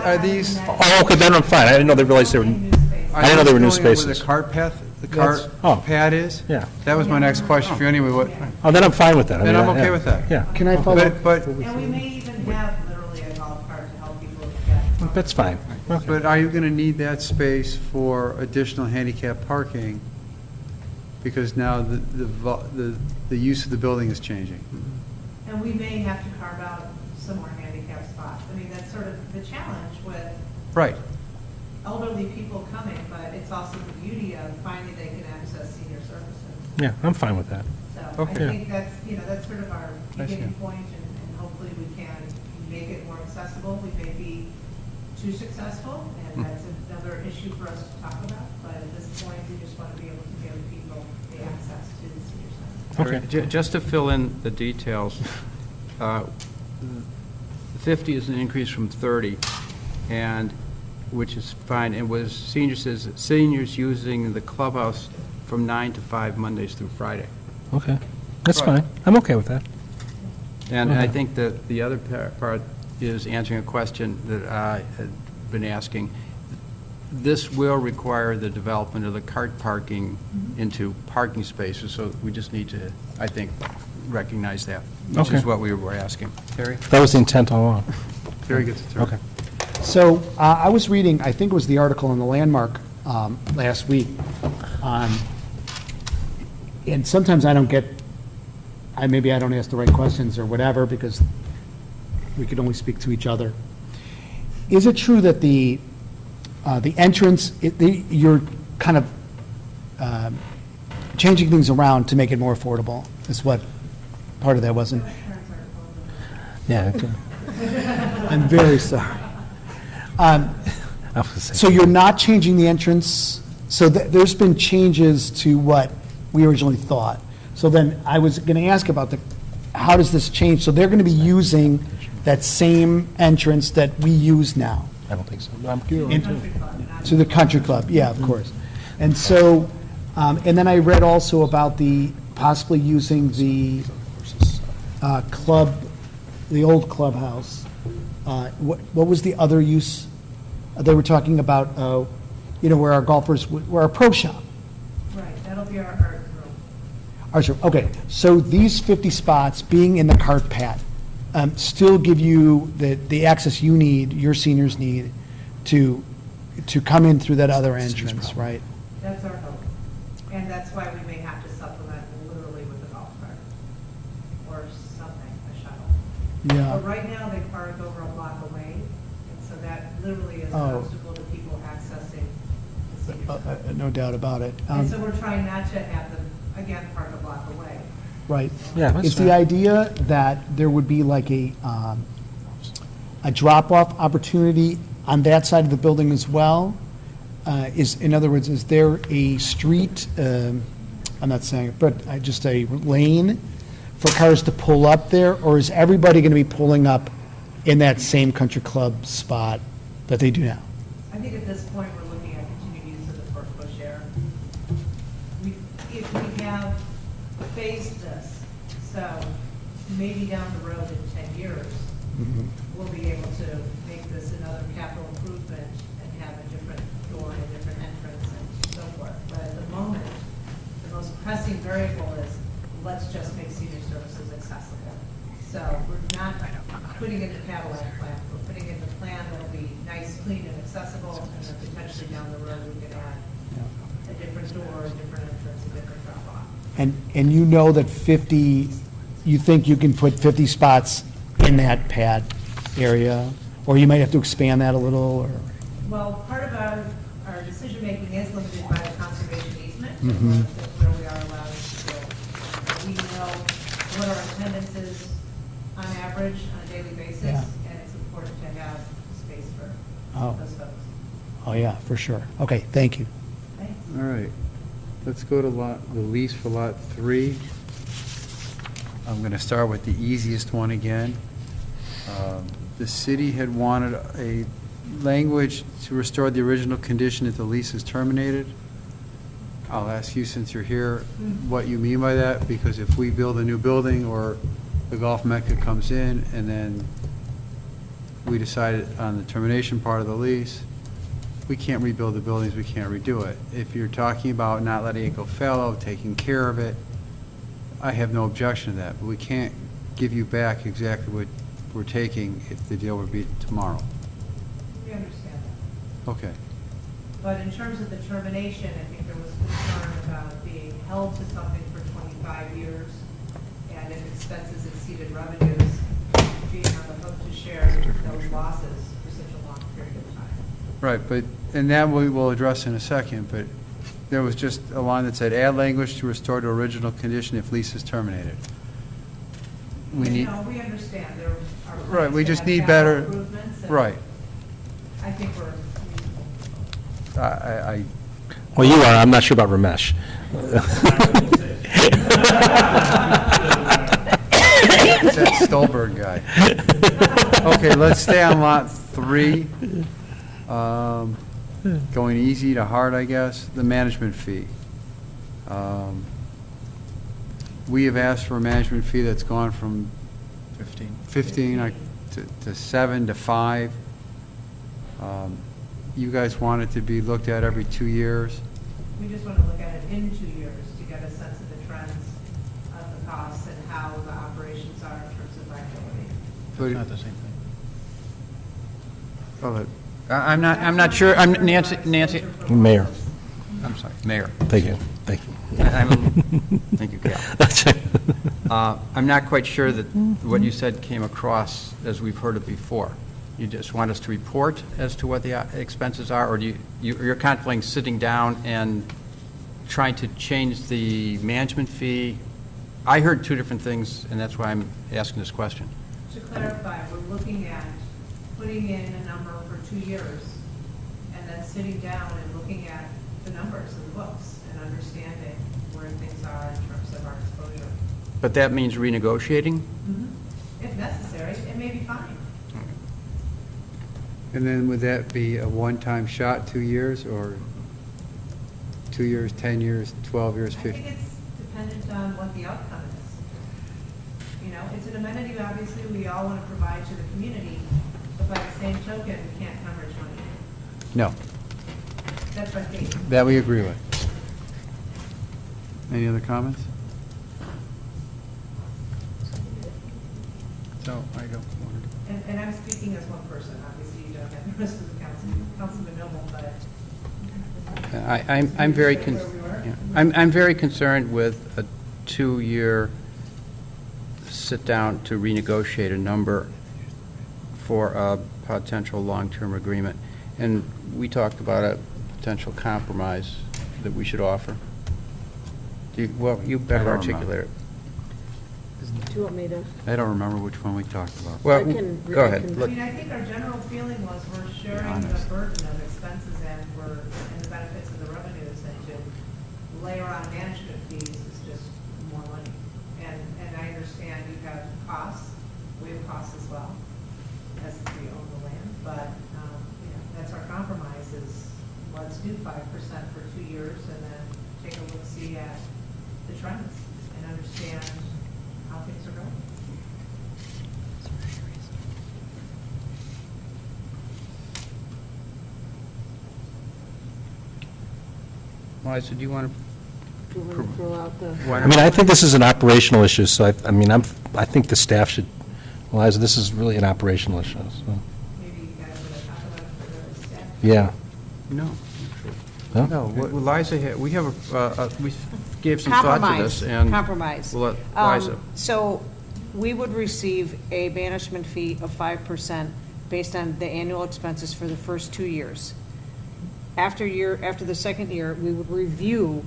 are these? Oh, okay, then I'm fine. I didn't know they realized they were, I didn't know they were new spaces. Where the cart path, the cart Oh. pad is? Yeah. That was my next question for you anyway. What? Oh, then I'm fine with that. I Then mean, I'm okay yeah. with that. Yeah, Can I follow up? But And we may even have literally a golf cart to help people get. that's fine. Okay. But are you going to need that space for additional handicap parking? Because now the use of the building is changing. And we may have to carve out some more handicap spots. I mean, that's sort of the challenge with Right. elderly people coming, but it's also the beauty of finally they can access senior services. Yeah, I'm fine with that. So I Okay. think that's, that's sort of our I see. beginning point, and hopefully we can make it more accessible. We may be too successful, and that's another issue for us to talk about, but at this point, we just want to be able to give people the access to the senior center. Okay. Just to fill in the details, 50 is an increase from 30, and, which is fine, and was seniors using the clubhouse from 9 to 5 Mondays through Friday. Okay, that's Right. fine. I'm okay with that. And I Okay. think that the other part is answering a question that I had been asking. This will require the development of the cart parking into parking spaces, so we just need to, I think, recognize that, which is Okay. what we were asking. Terry? That was the intent all along. Terry gets a turn. Okay. So I was reading, I think it was the article in the Landmark last week, and sometimes I don't get, maybe I don't ask the right questions or whatever, because we could only speak to each other. Is it true that the entrance, you're kind of changing things around to make it more affordable, is what part of that wasn't? Yeah. Okay. I'm very sorry. I was gonna say- So you're not changing the entrance, so there's been changes to what we originally thought. So then I was going to ask about how does this change? So they're going to be using that same entrance that we use now? I don't think so. I'm curious. To the country club, yeah, of course. And so, and then I read also about possibly using the club, the old clubhouse. What was the other use? They were talking about, where our golfers, where our pro shop. Right, that'll be our art room. Okay, so these 50 spots being in the cart path still give you the access you need, your seniors need, to come in through that other entrance, right? That's our hope. And that's why we may have to supplement literally with a golf cart or something, a shuttle. Yeah. But right now, they park over a block away, and so that literally is an Oh. obstacle to people accessing the senior center. No doubt about it. And so we're trying not to have them, again, park a block away. Right. Yeah, that's Is the fine. idea that there would be like a drop-off opportunity on that side of the building as well? In other words, is there a street, I'm not saying it, but just a lane for cars to pull up there? Or is everybody going to be pulling up in that same country club spot that they do now? I think at this point, we're looking at continued use of the Fort Bush area. If we have phased this, so maybe down the road in 10 years, we'll be able to make this another capital improvement and have a different door and a different entrance and so forth. But at the moment, the most pressing variable is, let's just make senior services accessible. So we're not putting in the Cadillac plan, we're putting in the plan that'll be nice, clean, and accessible, and then potentially down the road, we can add a different door, a different entrance, a different drop-off. And you know that 50, you think you can put 50 spots in that pad area? Or you might have to expand that a little, or? Well, part of our decision-making is limited by the conservation easement, Mhm. where we are allowed to build. We know what our attendance is on average on a daily basis, Yeah. and it's important to have space for Oh. those folks. Oh, yeah, for sure. Okay, thank you. Thanks. All right, let's go to the lease for Lot 3. I'm going to start with the easiest one again. The city had wanted a language to restore the original condition if the lease is terminated. I'll ask you, since you're here, what you mean by that, because if we build a new building or the Golf Mecca comes in and then we decide on the termination part of the lease, we can't rebuild the buildings, we can't redo it. If you're talking about not letting it go fallow, taking care of it, I have no objection to that, but we can't give you back exactly what we're taking if the deal would be tomorrow. We understand that. Okay. But in terms of the termination, I think there was concern about being held to something for 25 years, and if expenses exceeded revenues, being on the hook to share those losses for such a long period of time. Right, but, and that we will address in a second, but there was just a line that said, add language to restore to original condition if lease is terminated. We need, No, we understand, there are. right, we plans to just have need capital better, improvements, and right. I think I, Well, you are, I'm not sure about Ramesh. it's that Stolberg guy. Okay, let's stay on lot 3. Going easy to hard, I guess, the management fee. We have asked for a management fee that's gone from 15 to 7 to 5. You guys want it to be looked at every 2 years? we just want to look at it in 2 years to get a sense of the trends of the costs and how the operations are in terms of viability. But- Not the same thing. Oh, I'm not sure, Nancy, Mayor, I'm sorry, Mayor. thank you, thank you. Thank you, Cal. I'm not quite sure that what you said came across as we've heard it before. You just want us to report as to what the expenses are, or you're contemplating sitting down and trying to change the management fee? I heard 2 different things, and that's why I'm asking this question. To clarify, we're looking at putting in a number for 2 years and then sitting down and looking at the numbers and the books and understanding where things are in terms of our exposure. But that means renegotiating? If necessary, it may be fine. and then would that be a one-time shot, 2 years, or 2 years, 10 years, 12 years, I 15? think it's dependent on what the outcome is. You know, it's an amenity, obviously, we all want to provide to the community, but by the same token, we can't hemorrhage money. No, That's my thinking. that we agree with. Any other comments? So, I don't want to... And I'm speaking as one person, obviously, you don't have the rest of the council, Councilman Noble, but. I'm very, Where we were? yeah. I'm very concerned with a 2-year sit-down to renegotiate a number for a potential long-term agreement. And we talked about a potential compromise that we should offer. Well, you better I don't remember. articulate it. Do you want me to? I don't remember which one we talked about. Well, I can- go I ahead. can- I mean, I think our general feeling was we're sharing the Honest. burden of expenses and the benefits of the revenues, and to layer on management fees is just more money. And I understand you have costs, we have costs as well, as we own the land, but, you know, that's our compromise is, let's do 5% for 2 years and then take a look, see at the trends and understand how things are going. Liza, do you want Do you want to throw out the? I mean, I think this is an operational issue, so I think the staff should, Liza, this is really an operational issue, so, Maybe you guys want to talk about it for the staff. yeah. No. No? No, what Liza, we have we gave some thought to this, and... Compromise. We'll let Liza. So we would receive a management fee of 5% based on the annual expenses for the first 2 years. After the second year, we would review,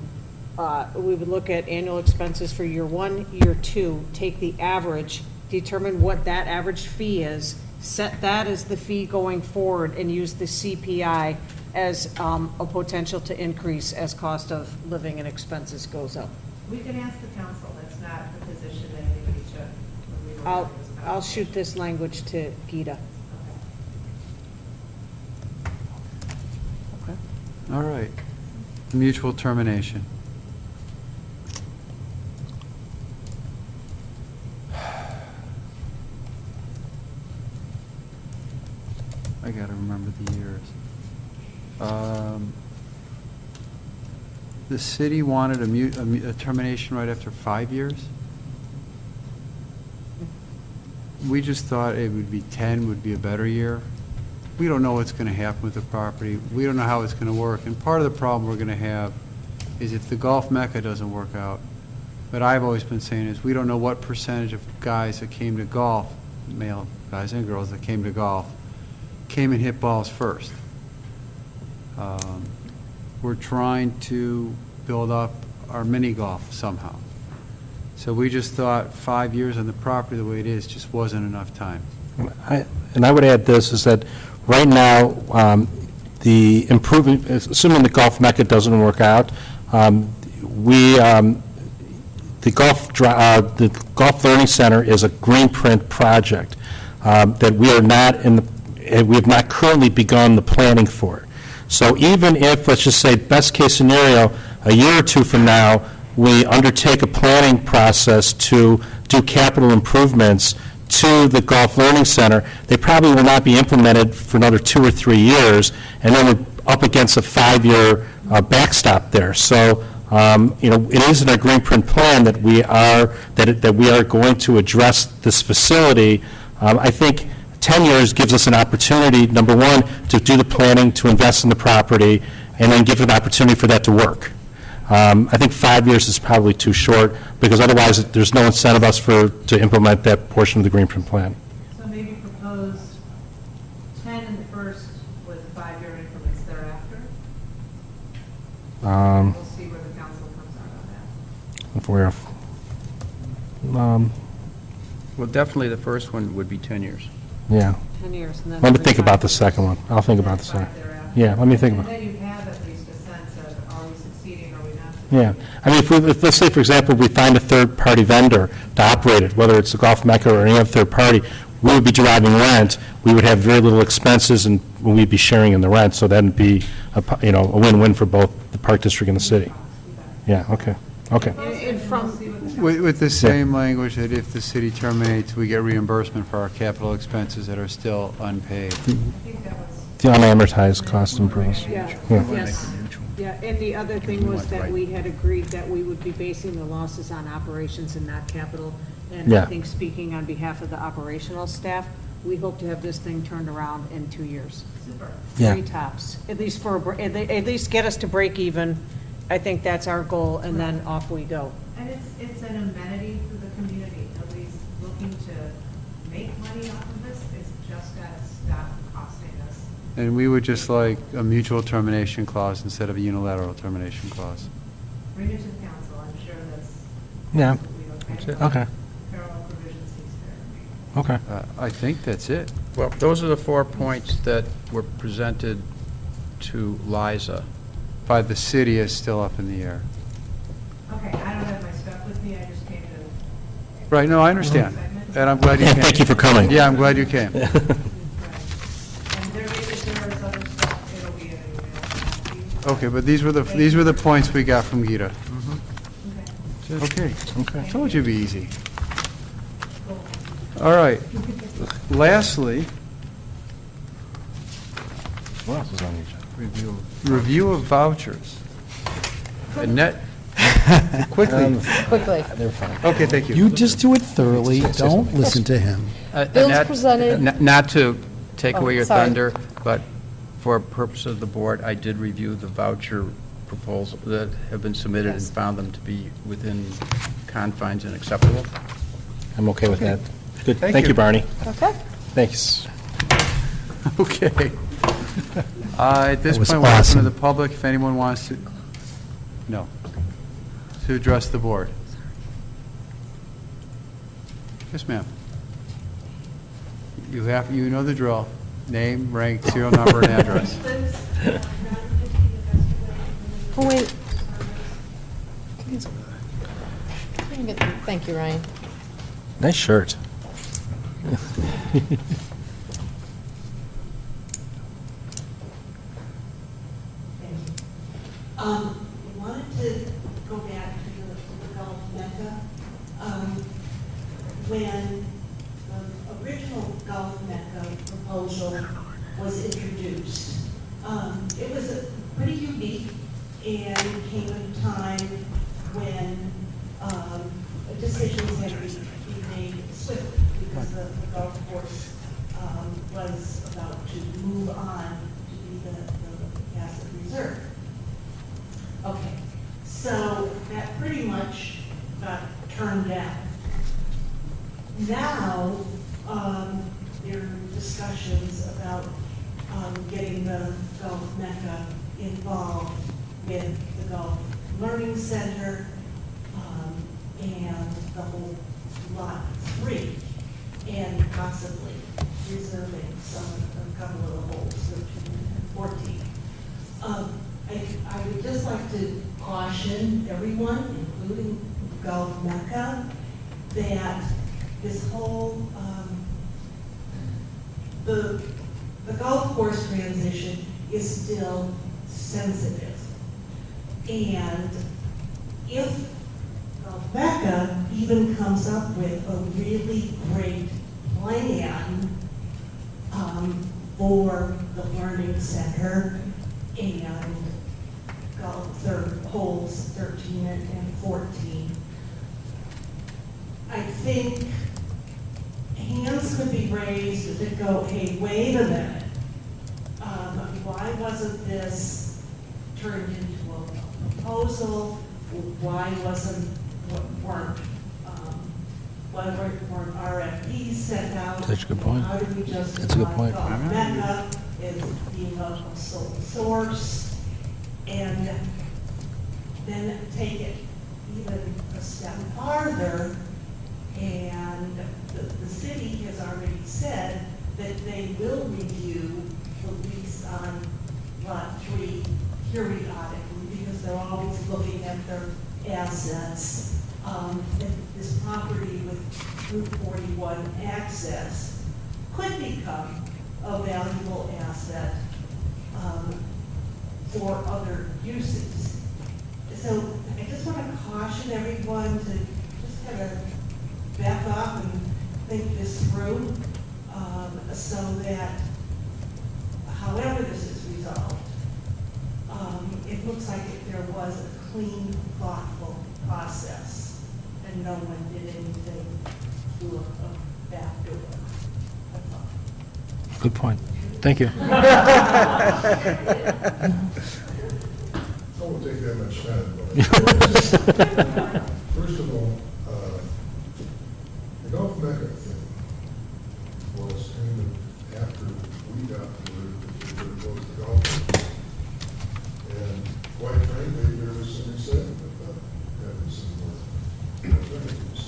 we would look at annual expenses for year 1, year 2, take the average, determine what that average fee is, set that as the fee going forward, and use the CPI as a potential to increase as cost of living and expenses goes up. We can ask the council, that's not the position that anybody took. when we were I'll having this shoot conversation. this language to Gita. Okay. All right. Mutual termination. I gotta remember the years. The city wanted a termination right after 5 years? We just thought it would be 10 would be a better year. We don't know what's going to happen with the property. We don't know how it's going to work. And part of the problem we're going to have is if the golf mecca doesn't work out. What I've always been saying is we don't know what percentage of guys that came to golf, male guys and girls that came to golf, came and hit balls first. we're trying to build up our mini golf somehow. So we just thought 5 years on the property the way it is just wasn't enough time. And I would add this, is that right now, the improvement, assuming the Golf Mecca doesn't work out, the Golf Learning Center is a green print project that we are not we have not currently begun the planning for. So even if, let's just say, best case scenario, a year or two from now, we undertake a planning process to do capital improvements to the Golf Learning Center, they probably will not be implemented for another 2 or 3 years, and then we're up against a 5-year backstop there. So, it is in our green print plan that we are going to address this facility. I think 10 years gives us an opportunity, number one, to do the planning, to invest in the property, and then give an opportunity for that to work. I think 5 years is probably too short, because otherwise there's no incentive to implement that portion of the green print plan. So maybe propose 10 in the first with 5-year increments thereafter? We'll see where the council comes out on that. If we're, Well, definitely the first one would be 10 years. yeah. 10 years, and then... Let me every think about 5 the years. second one. I'll think about the second. Thereafter. Yeah, let me think about it. And then you have at least a sense of, are we succeeding, are we not? Yeah. I mean, if let's say, for example, we find a third-party vendor to operate it, whether it's the Golf Mecca or any other third party, we would be deriving rent, we would have very little expenses, and we'd be sharing in the rent, so that'd be, a win-win for both the Park District and the city. Yeah, okay, okay. And from, With the same language that if the city terminates, we get reimbursement for our capital expenses that are still unpaid. The unamortized cost improvements. yeah, Yeah. yes. Yeah, and the other thing was that we had agreed that we would be basing the losses on operations and not capital. And I Yeah. think, speaking on behalf of the operational staff, we hope to have this thing turned around in 2 years. Super. Yeah. 3 tops, at least at least get us to break even. I think that's our goal, and then off we go. And it's an amenity for the community. Nobody's looking to make money off of this. It's just got to stop costing us. And we would just like a mutual termination clause instead of a unilateral termination clause. Bring it to the council. I'm sure that's. Yeah. we look at. Okay, Parallel provisions seems fair. okay. I think that's it. Well, those are the 4 points that were presented to Liza. By the city is still up in the air. Okay, I don't have my stuff with me. I just came to. Right, no, I understand, and I'm glad you Yeah, came. thank you for coming. Yeah, I'm glad you came. And if there is other stuff, it'll be in an email. Okay, but these were the points we got from Gita. Okay. Okay. Told you it'd be easy. All right. Lastly, What else is on the agenda? review of vouchers. Annette, quickly. Quickly. They're fine. Okay, thank you. You just do it thoroughly. Don't listen to him. Bills Annette, presented. Not to take Oh, away your sorry. thunder, but for purpose of the board, I did review the voucher proposal that have been submitted and Yes. found them to be within confines and acceptable. I'm okay with that. Good, Thank thank you. you, Barney. Okay. Thanks. Okay. At this That was point, we're open to awesome. the public, if anyone wants to, no, to address the board. Yes, ma'am. You know the drill. Name, rank, serial number, and address. Oh, wait. Thank you, Ryan. Nice shirt. I wanted to go back to the Gulf Mecca. When the original Gulf Mecca proposal was introduced, it was pretty unique and came at a time when decisions had to be made swiftly because the golf course was about to move on to be the asset reserve. Okay, so that pretty much got turned down. Now, there are discussions about getting the Gulf Mecca involved with the Golf Learning Center and the whole Lot 3, and possibly reserving a couple of the holes, 13 and 14. I would just like to caution everyone, including Gulf Mecca, that this whole, the golf course transition is still sensitive. And if Gulf Mecca even comes up with a really great plan for the learning center and holes 13 and 14, I think hands could be raised that go, hey, wait a minute. Why wasn't this turned into a proposal? Why weren't RFPs sent out? That's a good point. How do we That's a good point. justify Gulf Mecca as being a sole source? And then take it even a step farther, and the city has already said that they will review the lease on Lot 3 periodically, because they're always looking at their assets. This property with Route 41 access could become a valuable asset for other uses. So I just want to caution everyone to just kind of back up and think this through, so that however this is resolved, it looks like there was a clean, thoughtful process, and no one did anything through a back door. That's all. Good point. Thank you. I won't take that much time, but first of all, the Gulf Mecca thing was kind of after we got the word that they were going to close the golf course. And quite frankly, there was some excitement about having some more alternatives.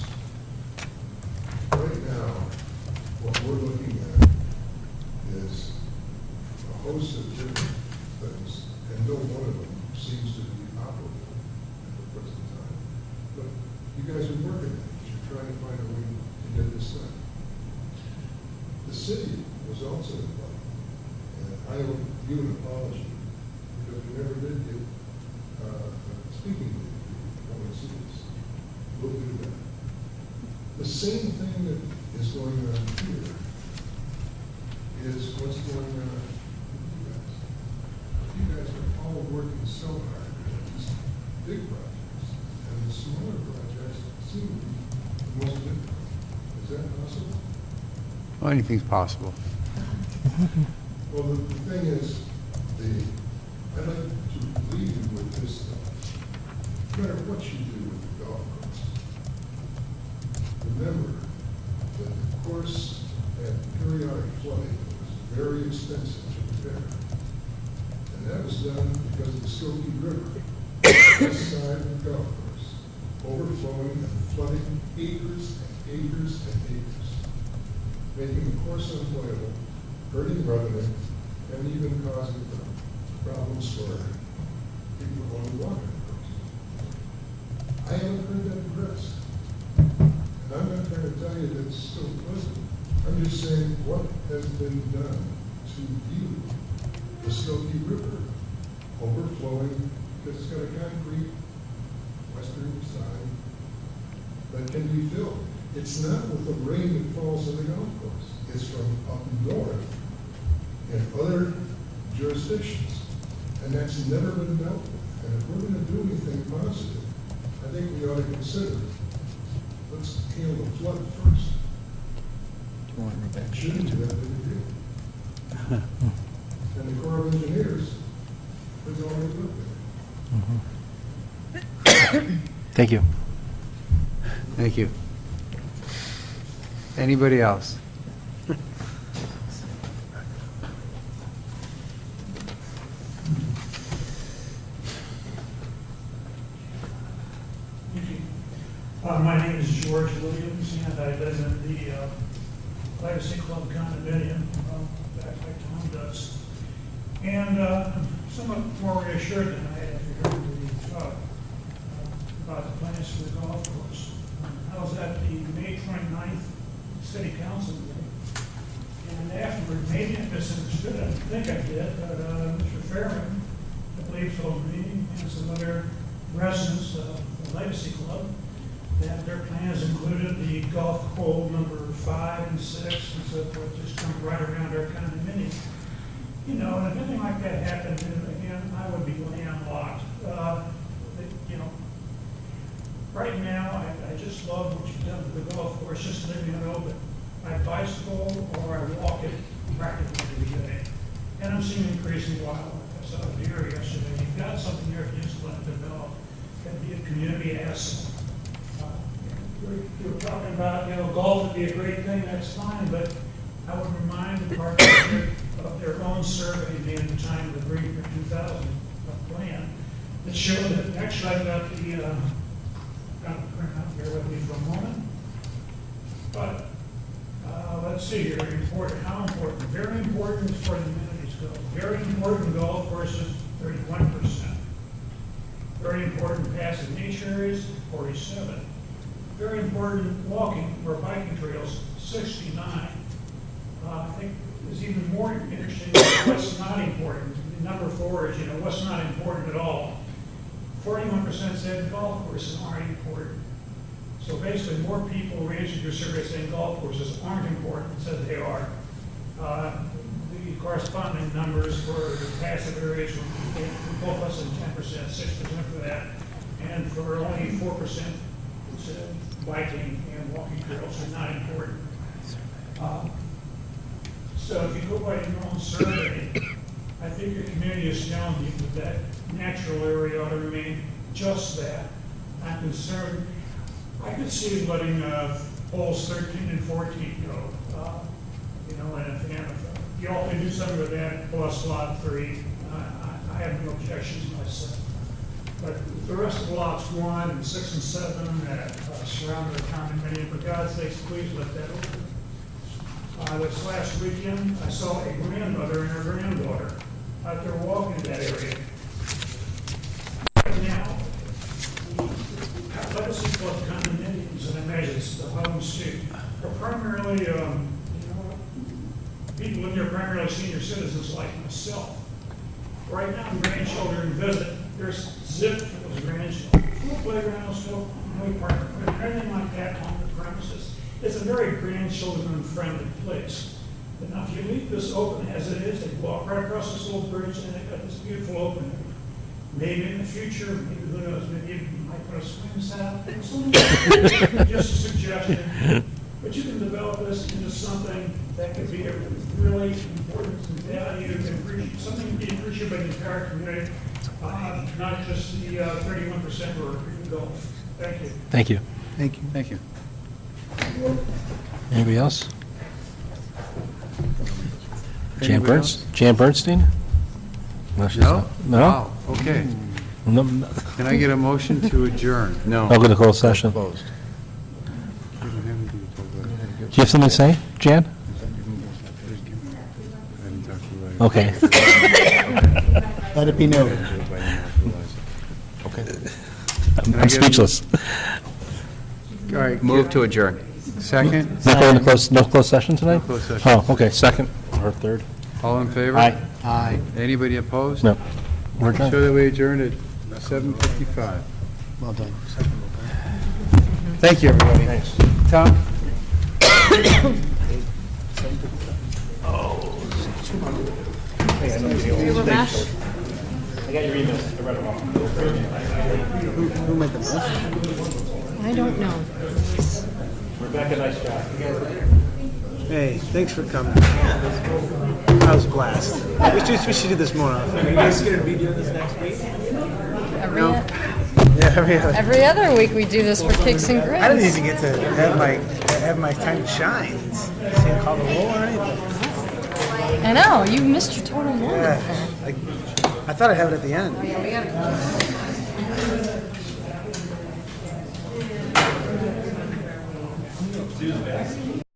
Right now, what we're looking at is a host of different things, and no one of them seems to be operable at the present time. But you guys are working on it, you're trying to find a way to get this done. The city was also involved, and I owe you an apology, because we never did get speaking with you on cities. We'll do that. The same thing that is going on here is what's going on with you guys. You guys are all working so hard at these big projects, and the smaller projects seem to be the most difficult. Is that possible? Well, anything's possible. Well, the thing is, I'd like to leave you with this thought. No matter what you do with the golf course, remember that the course had periodic flooding that was very expensive to repair. And that was done because of the Skokie River, west side of the golf course, overflowing and flooding acres and acres and acres, making the course unplayable, hurting revenue, and even causing problems for people who want to walk on the course. I haven't heard that addressed. And I'm not trying to tell you that it's so pleasant. I'm just saying what has been done to view the Skokie River overflowing, because it's got a concrete western side that can be filled. It's not with the rain that falls on the golf course. It's from up north in other jurisdictions. And that's never been dealt with. And if we're going to do anything positive, I think we ought to consider, let's handle the flood first. Shouldn't do that big a deal. And the Corps of Engineers has already looked at it. Thank you. Thank you. Anybody else? My name is George Williams, and I live in the Legacy Club condominium, back like Tom does. And I'm somewhat more reassured than I had after hearing the talk about the plans for the golf course. I was at the May 29th City Council meeting, and afterward, maybe I misunderstood, I think I did, but Mr. Fairman, I believe, told me, and some other residents of the Legacy Club, that their plans included the golf hole number 5 and 6 and so forth, just come right around our condominium. You know, and if anything like that happened, again, I would be landlocked. You know, right now, I just love what you've done with the golf course, just leaving it open. I bicycle or I walk it practically every day. And I'm seeing increasing wildlife. I saw a deer yesterday. You've got something here you just want to develop. Can be a community asset. You were talking about, you know, golf would be a great thing, that's fine, but I would remind the park of their own survey made at the time of the Green for 2000 plan that showed that, actually I got the, got the print out here with me for a moment, but let's see here, important, how important? Very important for the amenities go. Very important golf courses, 31%. Very important passive nature areas, 47%. Very important walking or biking trails, 69. I think is even more interesting what's not important. Number 4 is, you know, what's not important at all. 41% said golf courses aren't important. So basically, more people answered your survey saying golf courses aren't important than said they are. The corresponding numbers for the passive areas were both less than 10%, 6% for that, and for only 4%, biking and walking trails are not important. So if you go by your own survey, I think your community is telling you that that natural area ought to remain just that. I'm concerned, I could see letting holes 13 and 14 go. You know, and if you all can do something with that plus lot 3, I have no objections myself. But the rest of lots 1 and 6 and 7 that surround the condominium, for God's sakes, please let that open. This last weekend, I saw a grandmother and her granddaughter out there walking in that area. Right now, the Legacy Club condominiums, and I imagine it's the home state, are primarily, you know, people in there primarily senior citizens like myself. Right now, grandchildren visit. There's zip for those grandchildren. No playgrounds, no park, anything like that on the premises. It's a very grandchildren-friendly place. But now, if you leave this open as it is, they walk right across this little bridge, and they've got this beautiful opening. Maybe in the future, maybe who knows, maybe you might put a swing set out there or something. Just a suggestion. But you can develop this into something that could be a really important value to appreciate, something to be appreciated by the entire community. Not just the 31% who are in golf. Thank you. Thank you. Thank you. Thank you. Anybody else? Anybody else? Jan Bernstein? No? she's No? not. No? Wow, okay. No? Can I get a motion to adjourn? No. I'll go to closed session. Do you have something to say, Jan? Okay. Let it be noted. Okay. I'm speechless. All right. Move to adjourn. Second? Not going to close, no closed session tonight? No closed session. Oh, okay, second or third. All in favor? Aye. Aye. Anybody opposed? No. We're done. Show that we adjourned at 7:55. Well done. Thank you, everybody. Thanks. Tom? I got your email. I read them all. Who made the motion? I don't know. Rebecca, nice job. Hey, thanks for coming. That was a blast. We should do this more often. Are you guys going to be doing this next week? Yeah, Every other week we do this for Kicks and Grins. I didn't even get to have my time to shine. See a call the roll or anything. I know, you missed your total moment. Yeah, I thought I'd have it at the end. Yeah, we gotta Sue's back.